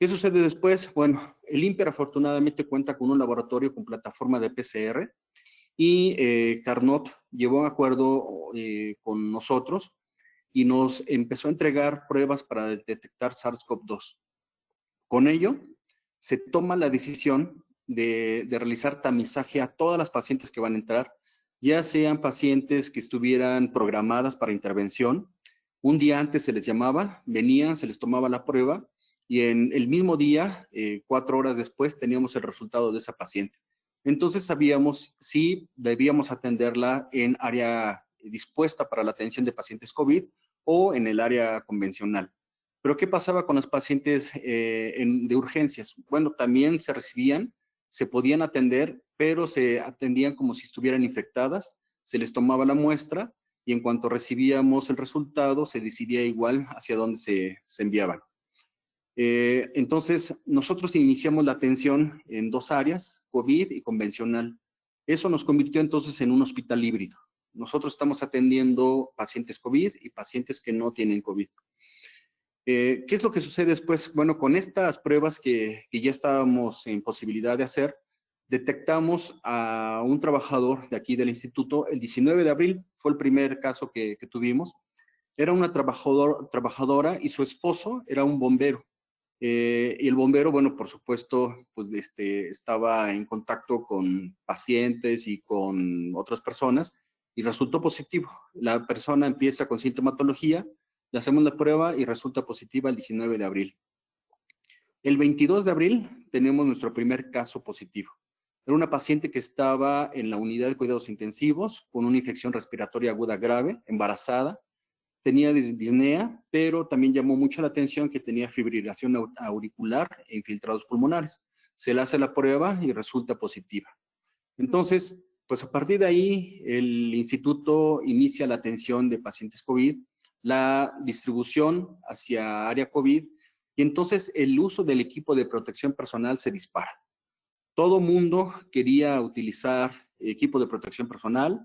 ¿Qué sucede después? Bueno, el INPER afortunadamente cuenta con un laboratorio con plataforma de PCR y Carnot llevó un acuerdo con nosotros y nos empezó a entregar pruebas para detectar SARS-CoV-2. Con ello, se toma la decisión de realizar tamizaje a todas las pacientes que van a entrar, ya sean pacientes que estuvieran programadas para intervención. Un día antes se les llamaba, venían, se les tomaba la prueba y en el mismo día, 4 horas después, teníamos el resultado de esa paciente. Entonces sabíamos si debíamos atenderla en área dispuesta para la atención de pacientes COVID o en el área convencional. Pero ¿qué pasaba con los pacientes de urgencias? Bueno, también se recibían, se podían atender, pero se atendían como si estuvieran infectadas, se les tomaba la muestra y en cuanto recibíamos el resultado, se decidía igual hacia dónde se enviaban. Entonces, nosotros iniciamos la atención en 2 áreas, COVID y convencional. Eso nos convirtió entonces en un hospital híbrido. Nosotros estamos atendiendo pacientes COVID y pacientes que no tienen COVID. ¿Qué es lo que sucede después? Bueno, con estas pruebas que ya estábamos en posibilidad de hacer, detectamos a un trabajador de aquí del instituto. El 19 de abril fue el primer caso que tuvimos. Era una trabajadora y su esposo era un bombero. Y el bombero, bueno, por supuesto, pues estaba en contacto con pacientes y con otras personas y resultó positivo. La persona empieza con sintomatología, le hacemos la prueba y resulta positiva el 19 de abril. El 22 de abril tenemos nuestro primer caso positivo. Era una paciente que estaba en la unidad de cuidados intensivos con una infección respiratoria aguda grave, embarazada. Tenía disnea, pero también llamó mucho la atención que tenía fibrilación auricular e infiltrados pulmonares. Se le hace la prueba y resulta positiva. Entonces, pues a partir de ahí, el instituto inicia la atención de pacientes COVID, la distribución hacia área COVID, y entonces el uso del equipo de protección personal se dispara. Todo mundo quería utilizar equipo de protección personal.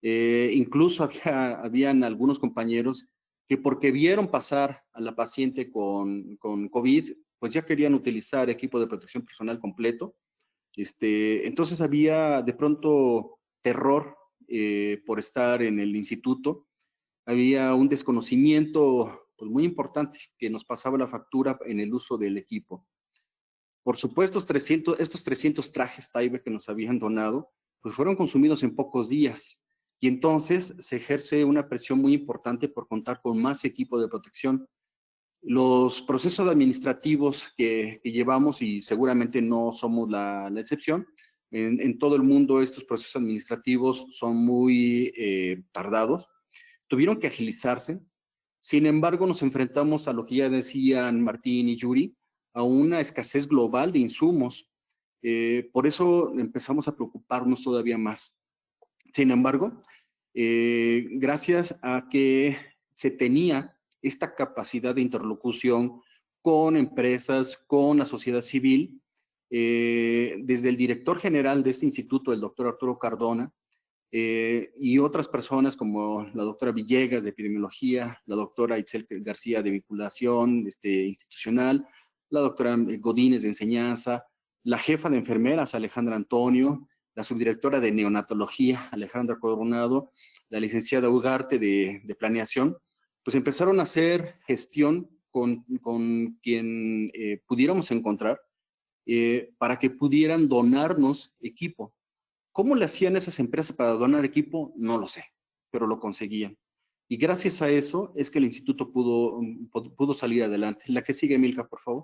Incluso habían algunos compañeros que porque vieron pasar a la paciente con COVID, pues ya querían utilizar equipo de protección personal completo. Entonces había de pronto terror por estar en el instituto. Había un desconocimiento pues, muy importante que nos pasaba la factura en el uso del equipo. Por supuesto, estos 300 trajes Tyvek que nos habían donado, pues fueron consumidos en pocos días. Y entonces se ejerce una presión muy importante por contar con más equipo de protección. Los procesos administrativos que llevamos, y seguramente no somos la excepción, en todo el mundo estos procesos administrativos son muy tardados, tuvieron que agilizarse. Sin embargo, nos enfrentamos a lo que ya decían Martín y Yuri, a una escasez global de insumos. Por eso empezamos a preocuparnos todavía más. Sin embargo, gracias a que se tenía esta capacidad de interlocución con empresas, con la sociedad civil, desde el director general de este instituto, el doctor Arturo Cardona, y otras personas como la doctora Villegas de epidemiología, la doctora Itzel García de vinculación institucional, la doctora Godínez de enseñanza, la jefa de enfermeras Alejandra Antonio, la subdirectora de neonatología Alejandra Coronado, la licenciada Ugarte de planeación, pues empezaron a hacer gestión con quien pudiéramos encontrar para que pudieran donarnos equipo. ¿Cómo le hacían esas empresas para donar equipo? No lo sé, pero lo conseguían. Y gracias a eso es que el instituto pudo salir adelante. La que sigue, Milka, por favor.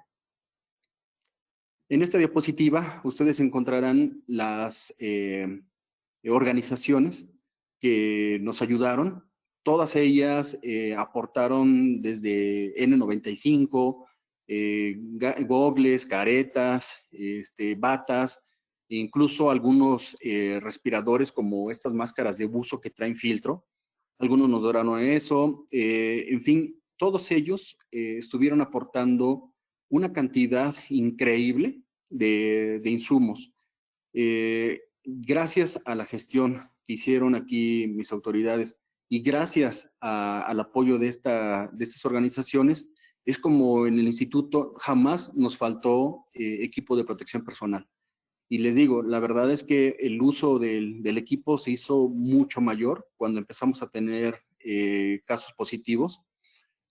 En esta diapositiva ustedes encontrarán las organizaciones que nos ayudaron. Todas ellas aportaron desde N95, gogles, caretas, batas, incluso algunos respiradores como estas máscaras de buzo que traen filtro. Algunos nos donaron eso. En fin, todos ellos estuvieron aportando una cantidad increíble de insumos. Gracias a la gestión que hicieron aquí mis autoridades y gracias al apoyo de estas organizaciones, es como en el instituto jamás nos faltó equipo de protección personal. Y les digo, la verdad es que el uso del equipo se hizo mucho mayor cuando empezamos a tener casos positivos.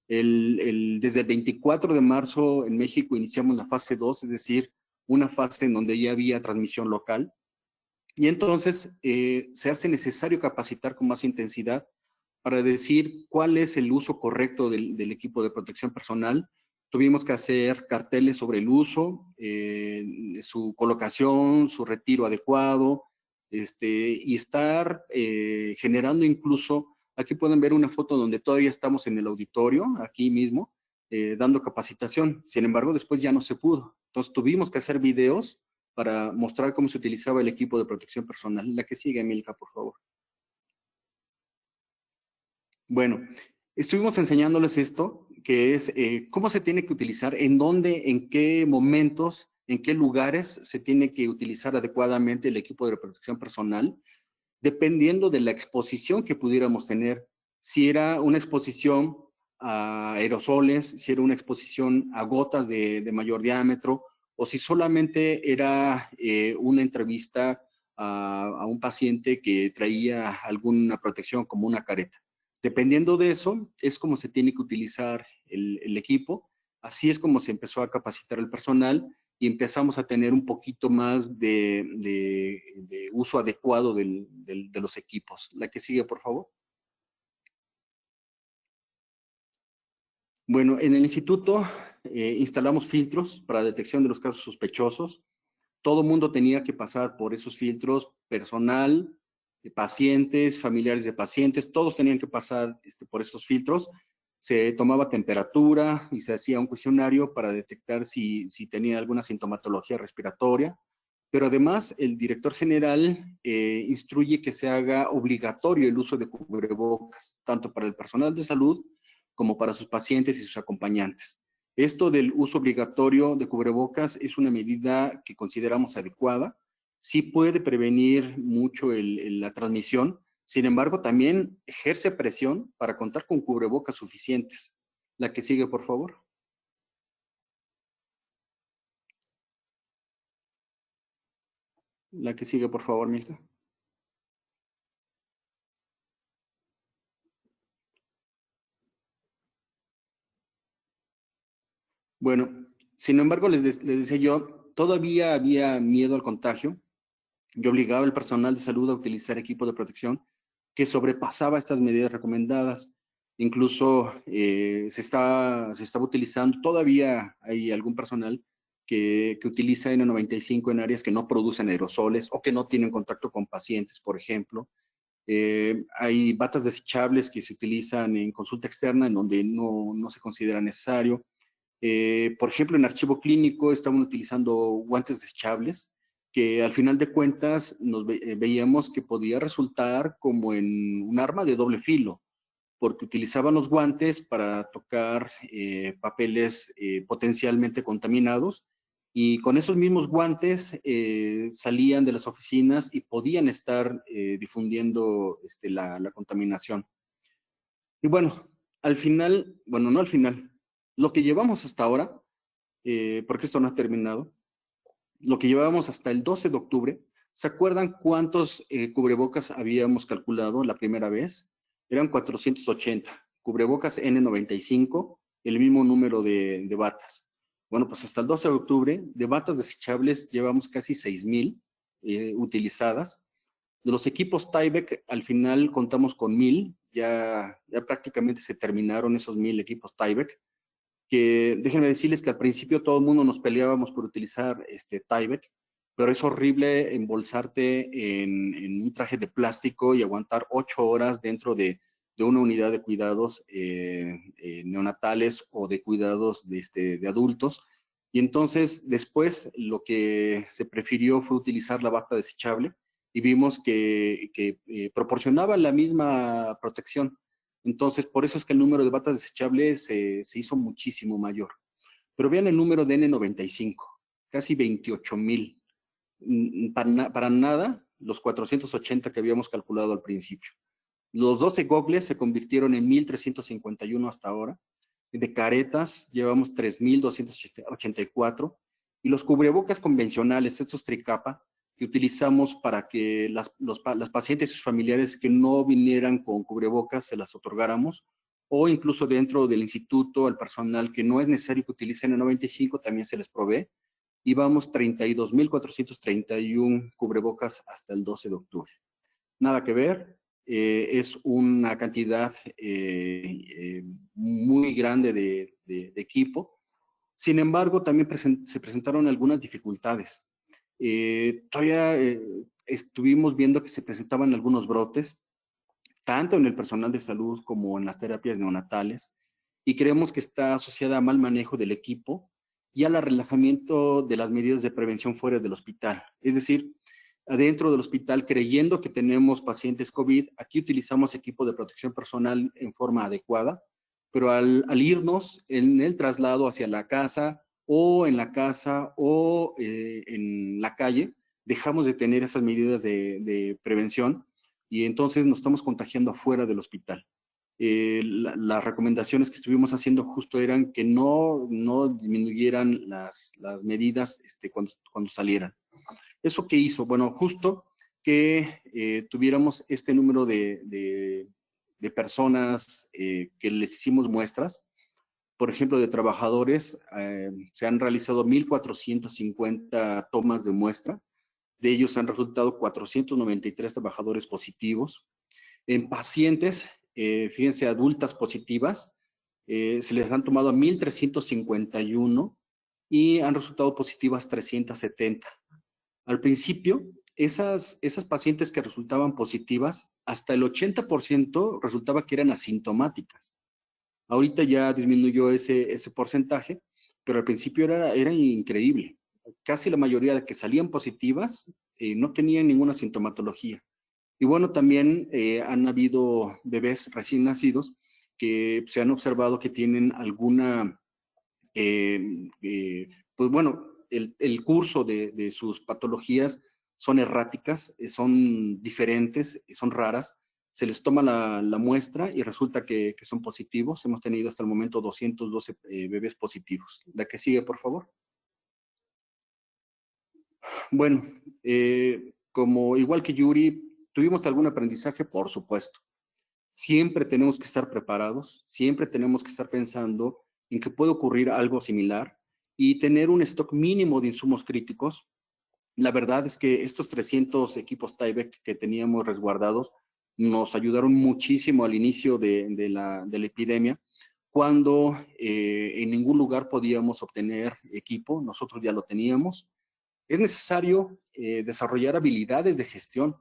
Desde el 24 de marzo en México iniciamos la fase 2, es decir, una fase en donde ya había transmisión local. Y entonces se hace necesario capacitar con más intensidad para decir cuál es el uso correcto del equipo de protección personal. Tuvimos que hacer carteles sobre el uso, su colocación, su retiro adecuado, y estar generando incluso, aquí pueden ver una foto donde todavía estamos en el auditorio, aquí mismo, dando capacitación. Sin embargo, después ya no se pudo. Entonces tuvimos que hacer videos para mostrar cómo se utilizaba el equipo de protección personal. La que sigue, Milka, por favor. Bueno, estuvimos enseñándoles esto, que es cómo se tiene que utilizar, en dónde, en qué momentos, en qué lugares se tiene que utilizar adecuadamente el equipo de protección personal, dependiendo de la exposición que pudiéramos tener. Si era una exposición a aerosoles, si era una exposición a gotas de mayor diámetro, o si solamente era una entrevista a un paciente que traía alguna protección como una careta. Dependiendo de eso, es como se tiene que utilizar el equipo. Así es como se empezó a capacitar el personal y empezamos a tener un poquito más de uso adecuado de los equipos. La que sigue, por favor. Bueno, en el instituto instalamos filtros para detección de los casos sospechosos. Todo mundo tenía que pasar por esos filtros, personal, pacientes, familiares de pacientes, todos tenían que pasar por esos filtros. Se tomaba temperatura y se hacía un cuestionario para detectar si tenía alguna sintomatología respiratoria. Pero además, el director general instruye que se haga obligatorio el uso de cubrebocas, tanto para el personal de salud como para sus pacientes y sus acompañantes. Esto del uso obligatorio de cubrebocas es una medida que consideramos adecuada. Sí puede prevenir mucho la transmisión, sin embargo, también ejerce presión para contar con cubrebocas suficientes. La que sigue, por favor. La que sigue, por favor, Milka. Bueno, sin embargo, les decía yo, todavía había miedo al contagio y obligaba al personal de salud a utilizar equipo de protección que sobrepasaba estas medidas recomendadas. Incluso se estaba utilizando, todavía hay algún personal que utiliza N95 en áreas que no producen aerosoles o que no tienen contacto con pacientes, por ejemplo. Hay batas desechables que se utilizan en consulta externa en donde no se considera necesario. Por ejemplo, en archivo clínico estaban utilizando guantes desechables que al final de cuentas veíamos que podía resultar como en un arma de doble filo, porque utilizaban los guantes para tocar papeles potencialmente contaminados y con esos mismos guantes salían de las oficinas y podían estar difundiendo la contaminación. Y bueno, al final, bueno, no al final, lo que llevamos hasta ahora, porque esto no ha terminado, lo que llevábamos hasta el 12 de octubre, ¿se acuerdan cuántos cubrebocas habíamos calculado la primera vez? Eran 480, cubrebocas N95, el mismo número de batas. Bueno, pues hasta el 12 de octubre, de batas desechables llevamos casi 6,000 utilizadas. De los equipos Tyvek, al final contamos con 1,000, ya prácticamente se terminaron esos 1,000 equipos Tyvek, que déjenme decirles que al principio todo el mundo nos peleábamos por utilizar Tyvek, pero es horrible embolsarte en un traje de plástico y aguantar 8 horas dentro de una unidad de cuidados neonatales o de cuidados de adultos. Y entonces después lo que se prefirió fue utilizar la bata desechable y vimos que proporcionaba la misma protección. Entonces, por eso es que el número de batas desechables se hizo muchísimo mayor. Pero vean el número de N95, casi 28,000. Para nada los 480 que habíamos calculado al principio. Los 12 gogles se convirtieron en 1,351 hasta ahora. De caretas llevamos 3,284. Y los cubrebocas convencionales, estos tricapa, que utilizamos para que las pacientes y sus familiares que no vinieran con cubrebocas se las otorgáramos, o incluso dentro del instituto, al personal que no es necesario que utilicen el 95, también se les provee. Y vamos 32,431 cubrebocas hasta el 12 de octubre. Nada que ver, es una cantidad muy grande de equipo. Sin embargo, también se presentaron algunas dificultades. Todavía estuvimos viendo que se presentaban algunos brotes, tanto en el personal de salud como en las terapias neonatales, y creemos que está asociada a mal manejo del equipo y al relajamiento de las medidas de prevención fuera del hospital. Es decir, adentro del hospital, creyendo que tenemos pacientes COVID, aquí utilizamos equipo de protección personal en forma adecuada, pero al irnos en el traslado hacia la casa o en la casa o en la calle, dejamos de tener esas medidas de prevención y entonces nos estamos contagiando afuera del hospital. Las recomendaciones que estuvimos haciendo justo eran que no disminuyeran las medidas cuando salieran. ¿Eso qué hizo? Bueno, justo que tuviéramos este número de personas que les hicimos muestras. Por ejemplo, de trabajadores, se han realizado 1,450 tomas de muestra. De ellos han resultado 493 trabajadores positivos. En pacientes, fíjense, adultas positivas, se les han tomado a 1,351 y han resultado positivas 370. Al principio, esas pacientes que resultaban positivas, hasta el 80% resultaba que eran asintomáticas. Ahorita ya disminuyó ese porcentaje, pero al principio era increíble. Casi la mayoría de que salían positivas no tenían ninguna sintomatología. Y bueno, también han habido bebés recién nacidos que se han observado que tienen alguna, pues bueno, el curso de sus patologías son erráticas, son diferentes, son raras. Se les toma la muestra y resulta que son positivos. Hemos tenido hasta el momento 212 bebés positivos. La que sigue, por favor. Bueno, como igual que Yuri, tuvimos algún aprendizaje, por supuesto. Siempre tenemos que estar preparados, siempre tenemos que estar pensando en que puede ocurrir algo similar y tener un stock mínimo de insumos críticos. La verdad es que estos 300 equipos Tyvek que teníamos resguardados nos ayudaron muchísimo al inicio de la epidemia, cuando en ningún lugar podíamos obtener equipo, nosotros ya lo teníamos. Es necesario desarrollar habilidades de gestión.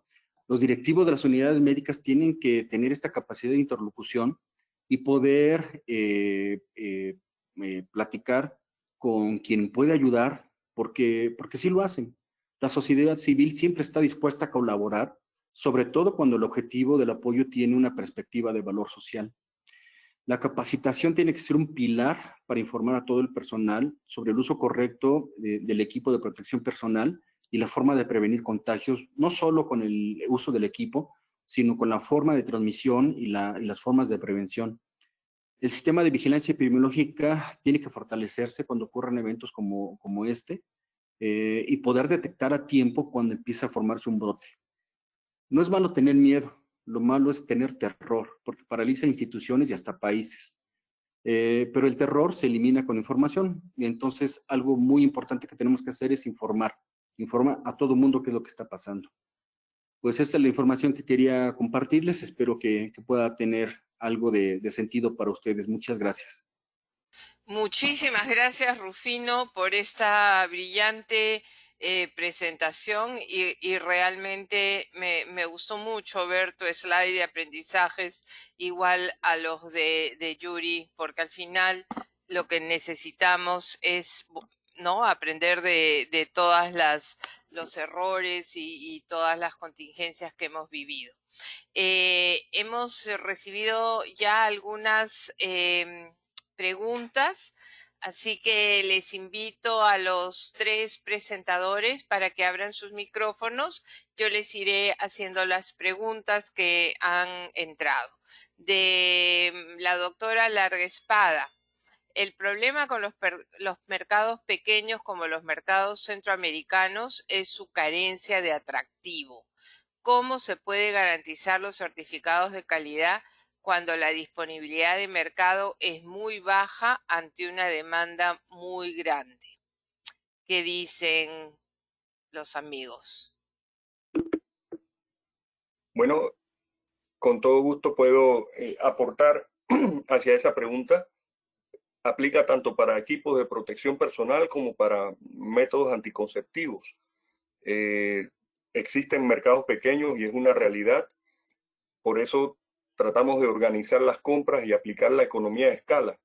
Los directivos de las unidades médicas tienen que tener esta capacidad de interlocución y poder platicar con quien puede ayudar, porque sí lo hacen. La sociedad civil siempre está dispuesta a colaborar, sobre todo cuando el objetivo del apoyo tiene una perspectiva de valor social. La capacitación tiene que ser un pilar para informar a todo el personal sobre el uso correcto del equipo de protección personal y la forma de prevenir contagios, no solo con el uso del equipo, sino con la forma de transmisión y las formas de prevención. El sistema de vigilancia epidemiológica tiene que fortalecerse cuando ocurran eventos como este y poder detectar a tiempo cuando empieza a formarse un brote. No es malo tener miedo, lo malo es tener terror, porque paraliza instituciones y hasta países. Pero el terror se elimina con información, y entonces algo muy importante que tenemos que hacer es informar a todo mundo qué es lo que está pasando. Pues esta es la información que quería compartirles, espero que pueda tener algo de sentido para ustedes. Muchas gracias. Muchísimas gracias, Rufino, por esta brillante presentación y realmente me gustó mucho ver tu slide de aprendizajes igual a los de Yuri, porque al final lo que necesitamos es, ¿no?, aprender de todas los errores y todas las contingencias que hemos vivido. Hemos recibido ya algunas preguntas, así que les invito a los 3 presentadores para que abran sus micrófonos. Yo les iré haciendo las preguntas que han entrado. De la doctora Larguespada. El problema con los mercados pequeños como los mercados centroamericanos es su carencia de atractivo. ¿Cómo se puede garantizar los certificados de calidad cuando la disponibilidad de mercado es muy baja ante una demanda muy grande? ¿Qué dicen los amigos? Bueno, con todo gusto puedo aportar hacia esa pregunta. Aplica tanto para equipos de protección personal como para métodos anticonceptivos. Existen mercados pequeños y es una realidad. Por eso tratamos de organizar las compras y aplicar la economía de escala.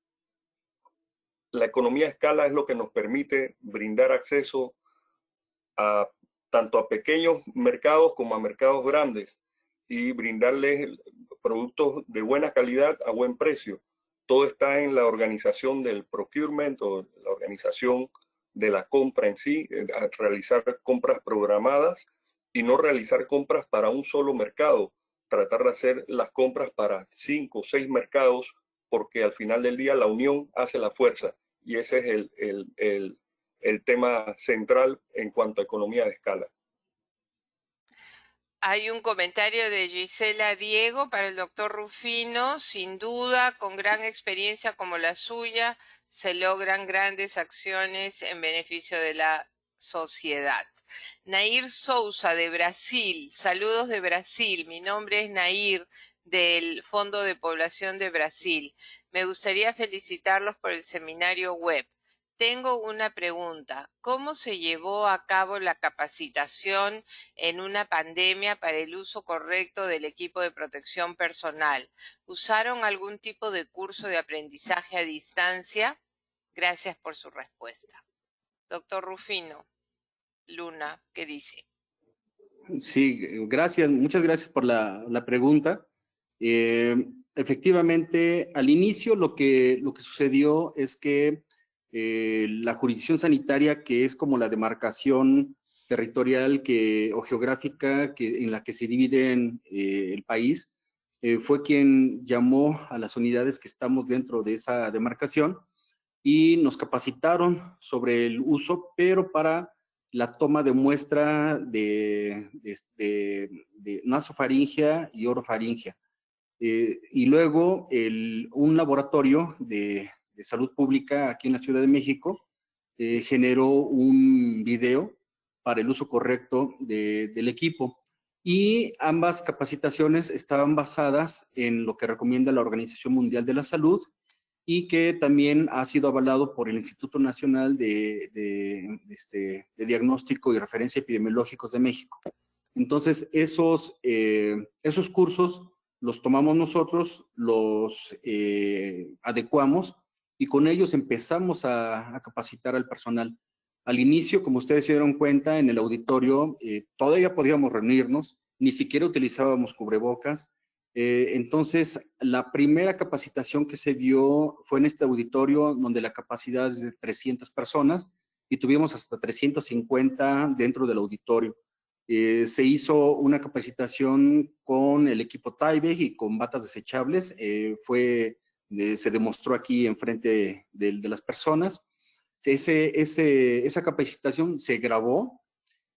La economía de escala es lo que nos permite brindar acceso tanto a pequeños mercados como a mercados grandes y brindarles productos de buena calidad a buen precio. Todo está en la organización del procurement o la organización de la compra en sí, realizar compras programadas y no realizar compras para un solo mercado, tratar de hacer las compras para 5 o 6 mercados, porque al final del día la unión hace la fuerza y ese es el tema central en cuanto a economía de escala. Hay un comentario de Gisela Diego para el doctor Rufino. Sin duda, con gran experiencia como la suya, se logran grandes acciones en beneficio de la sociedad. Nair Sousa de Brasil. Saludos de Brasil. Mi nombre es Nair del Fondo de Población de Brasil. Me gustaría felicitarlos por el seminario web. Tengo una pregunta. ¿Cómo se llevó a cabo la capacitación en una pandemia para el uso correcto del equipo de protección personal? ¿Usaron algún tipo de curso de aprendizaje a distancia? Gracias por su respuesta. Doctor Rufino Luna, ¿qué dice? Sí, gracias. Muchas gracias por la pregunta. Efectivamente, al inicio lo que sucedió es que la jurisdicción sanitaria, que es como la demarcación territorial o geográfica en la que se divide el país, fue quien llamó a las unidades que estamos dentro de esa demarcación y nos capacitaron sobre el uso, pero para la toma de muestra de nasofaringea y orofaringea. Y luego un laboratorio de salud pública aquí en la Ciudad de México generó un video para el uso correcto del equipo. Y ambas capacitaciones estaban basadas en lo que recomienda la Organización Mundial de la Salud y que también ha sido avalado por el Instituto Nacional de Diagnóstico y Referencia Epidemiológicos de México. Entonces, esos cursos los tomamos nosotros, los adecuamos y con ellos empezamos a capacitar al personal. Al inicio, como ustedes se dieron cuenta, en el auditorio todavía podíamos reunirnos, ni siquiera utilizábamos cubrebocas. Entonces, la primera capacitación que se dio fue en este auditorio, donde la capacidad es de 300 personas y tuvimos hasta 350 dentro del auditorio. Se hizo una capacitación con el equipo Tyvek y con batas desechables. Se demostró aquí enfrente de las personas. Esa capacitación se grabó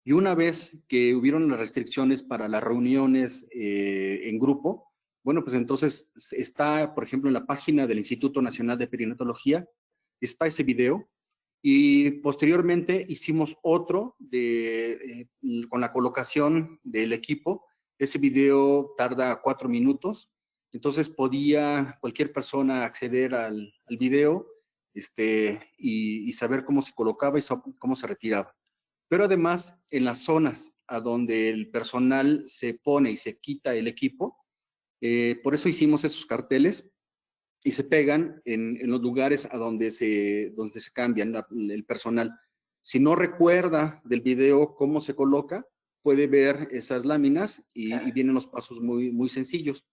y una vez que hubieron las restricciones para las reuniones en grupo, bueno, pues entonces está, por ejemplo, en la página del Instituto Nacional de Perinatología, está ese video y posteriormente hicimos otro con la colocación del equipo. Ese video tarda 4 minutos, entonces podía cualquier persona acceder al video y saber cómo se colocaba y cómo se retiraba. Pero además, en las zonas a donde el personal se pone y se quita el equipo, por eso hicimos esos carteles y se pegan en los lugares a donde se cambian el personal. Si no recuerda del video cómo se coloca, puede ver esas láminas y vienen los pasos muy, muy sencillos.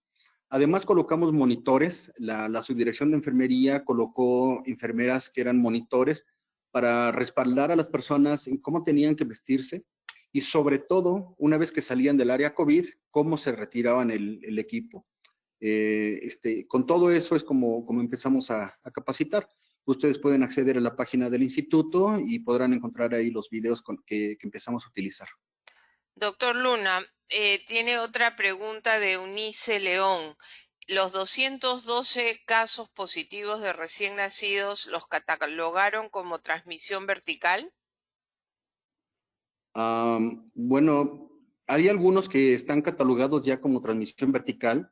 Además, colocamos monitores. La subdirección de enfermería colocó enfermeras que eran monitores para respaldar a las personas en cómo tenían que vestirse y sobre todo, una vez que salían del área COVID, cómo se retiraban el equipo. Con todo eso es como empezamos a capacitar. Ustedes pueden acceder a la página del instituto y podrán encontrar ahí los videos que empezamos a utilizar. Doctor Luna, tiene otra pregunta de Eunice León. ¿Los 212 casos positivos de recién nacidos los catalogaron como transmisión vertical? Bueno, hay algunos que están catalogados ya como transmisión vertical.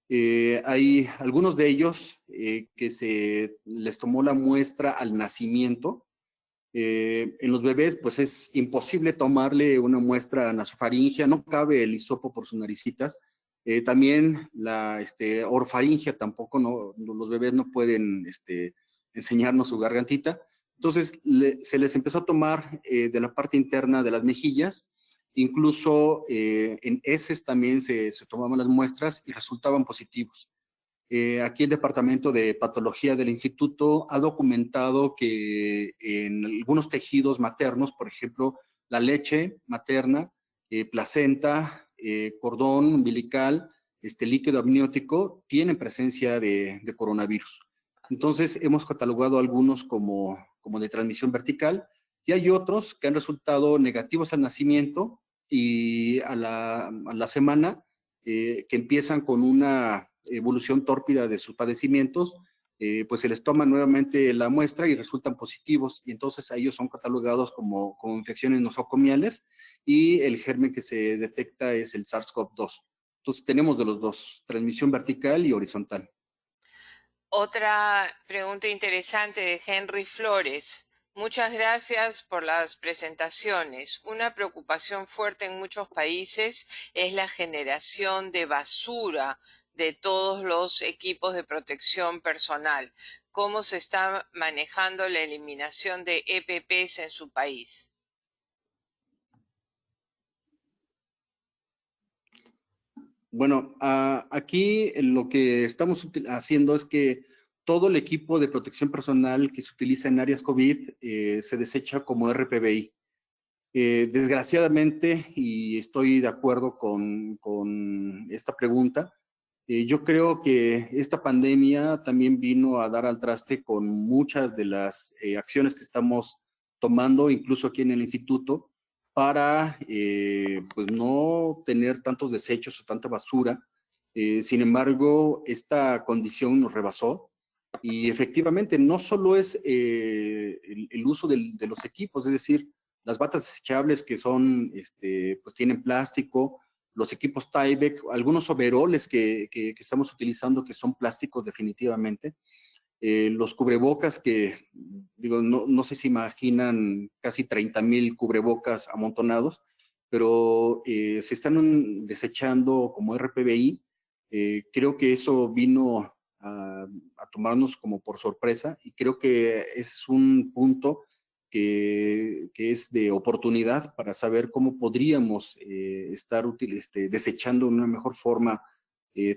Hay algunos de ellos que se les tomó la muestra al nacimiento. En los bebés, pues es imposible tomarle una muestra nasofaringea, no cabe el hisopo por sus naricitas. También la orofaringea tampoco, los bebés no pueden enseñarnos su gargantita. Entonces, se les empezó a tomar de la parte interna de las mejillas. Incluso en heces también se tomaban las muestras y resultaban positivos. Aquí el Departamento de Patología del Instituto ha documentado que en algunos tejidos maternos, por ejemplo, la leche materna, placenta, cordón umbilical, líquido amniótico, tienen presencia de coronavirus. Entonces, hemos catalogado algunos como de transmisión vertical y hay otros que han resultado negativos al nacimiento y a la semana que empiezan con una evolución tórpida de sus padecimientos, pues se les toma nuevamente la muestra y resultan positivos y entonces a ellos son catalogados como infecciones nosocomiales y el germen que se detecta es el SARS-CoV-2. Entonces tenemos de los dos, transmisión vertical y horizontal. Otra pregunta interesante de Henry Flores. Muchas gracias por las presentaciones. Una preocupación fuerte en muchos países es la generación de basura de todos los equipos de protección personal. ¿Cómo se está manejando la eliminación de EPPs en su país? Bueno, aquí lo que estamos haciendo es que todo el equipo de protección personal que se utiliza en áreas COVID se desecha como RPBI. Desgraciadamente, y estoy de acuerdo con esta pregunta, yo creo que esta pandemia también vino a dar al traste con muchas de las acciones que estamos tomando, incluso aquí en el instituto, para pues no tener tantos desechos o tanta basura. Sin embargo, esta condición nos rebasó y efectivamente no solo es el uso de los equipos, es decir, las batas desechables que son, pues tienen plástico, los equipos Tyvek, algunos overoles que estamos utilizando que son plásticos definitivamente, los cubrebocas que, digo, no sé si imaginan casi 30,000 cubrebocas amontonados, pero se están desechando como RPBI. Creo que eso vino a tomarnos como por sorpresa y creo que es un punto que es de oportunidad para saber cómo podríamos estar desechando de una mejor forma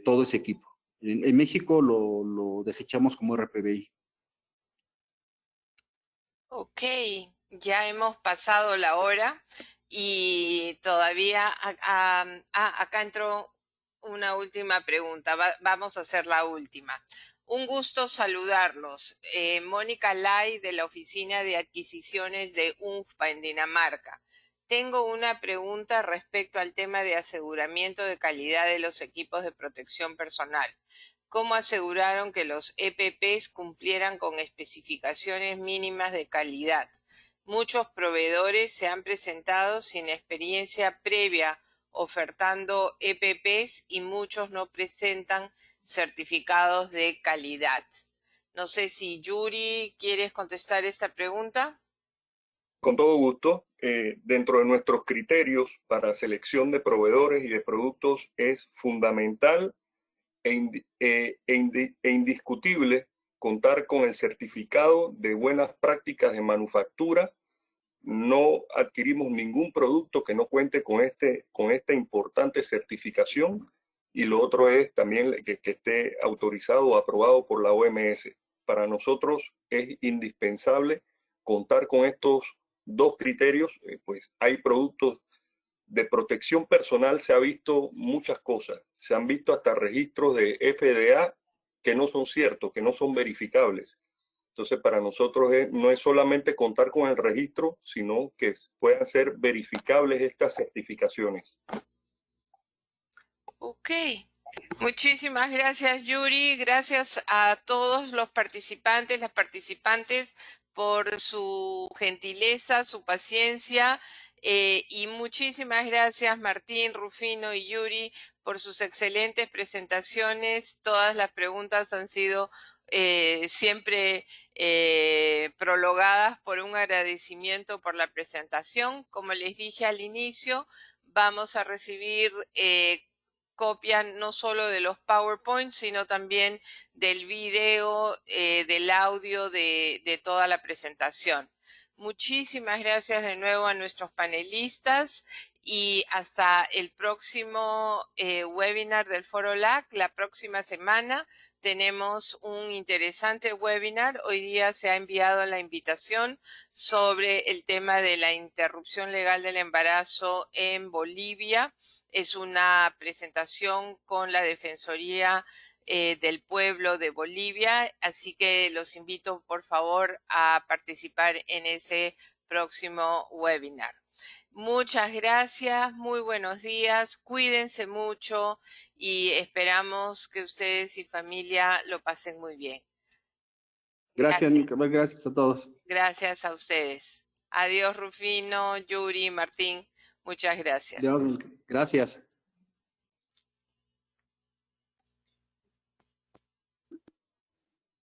todo ese equipo. En México lo desechamos como RPBI. Ok, ya hemos pasado la hora y todavía acá entró una última pregunta. Vamos a hacer la última. Un gusto saludarlos. Mónica Lai de la Oficina de Adquisiciones de UNFPA en Dinamarca. Tengo una pregunta respecto al tema de aseguramiento de calidad de los equipos de protección personal. ¿Cómo aseguraron que los EPPs cumplieran con especificaciones mínimas de calidad? Muchos proveedores se han presentado sin experiencia previa ofertando EPPs y muchos no presentan certificados de calidad. No sé si Yuri, ¿quieres contestar esta pregunta? Con todo gusto. Dentro de nuestros criterios para selección de proveedores y de productos es fundamental e indiscutible contar con el certificado de buenas prácticas de manufactura. No adquirimos ningún producto que no cuente con esta importante certificación, y lo otro es también que esté autorizado o aprobado por la OMS. Para nosotros es indispensable contar con estos dos criterios, pues hay productos de protección personal, se ha visto muchas cosas, se han visto hasta registros de FDA que no son ciertos, que no son verificables. Entonces, para nosotros no es solamente contar con el registro, sino que puedan ser verificables estas certificaciones. Ok. Muchísimas gracias, Yuri. Gracias a todos los participantes, las participantes, por su gentileza, su paciencia. Y muchísimas gracias, Martín, Rufino y Yuri, por sus excelentes presentaciones. Todas las preguntas han sido siempre prologadas por un agradecimiento por la presentación. Como les dije al inicio, vamos a recibir copia no solo de los PowerPoints, sino también del video, del audio de toda la presentación. Muchísimas gracias de nuevo a nuestros panelistas y hasta el próximo webinar del Foro LAC. La próxima semana tenemos un interesante webinar. Hoy día se ha enviado la invitación sobre el tema de la interrupción legal del embarazo en Bolivia. Es una presentación con la Defensoría del Pueblo de Bolivia, así que los invito por favor a participar en ese próximo webinar. Muchas gracias, muy buenos días, cuídense mucho y esperamos que ustedes y familia lo pasen muy bien. Gracias, Mica. Gracias a todos. Gracias a ustedes. Adiós, Rufino, Yuri, Martín. Muchas gracias. Gracias.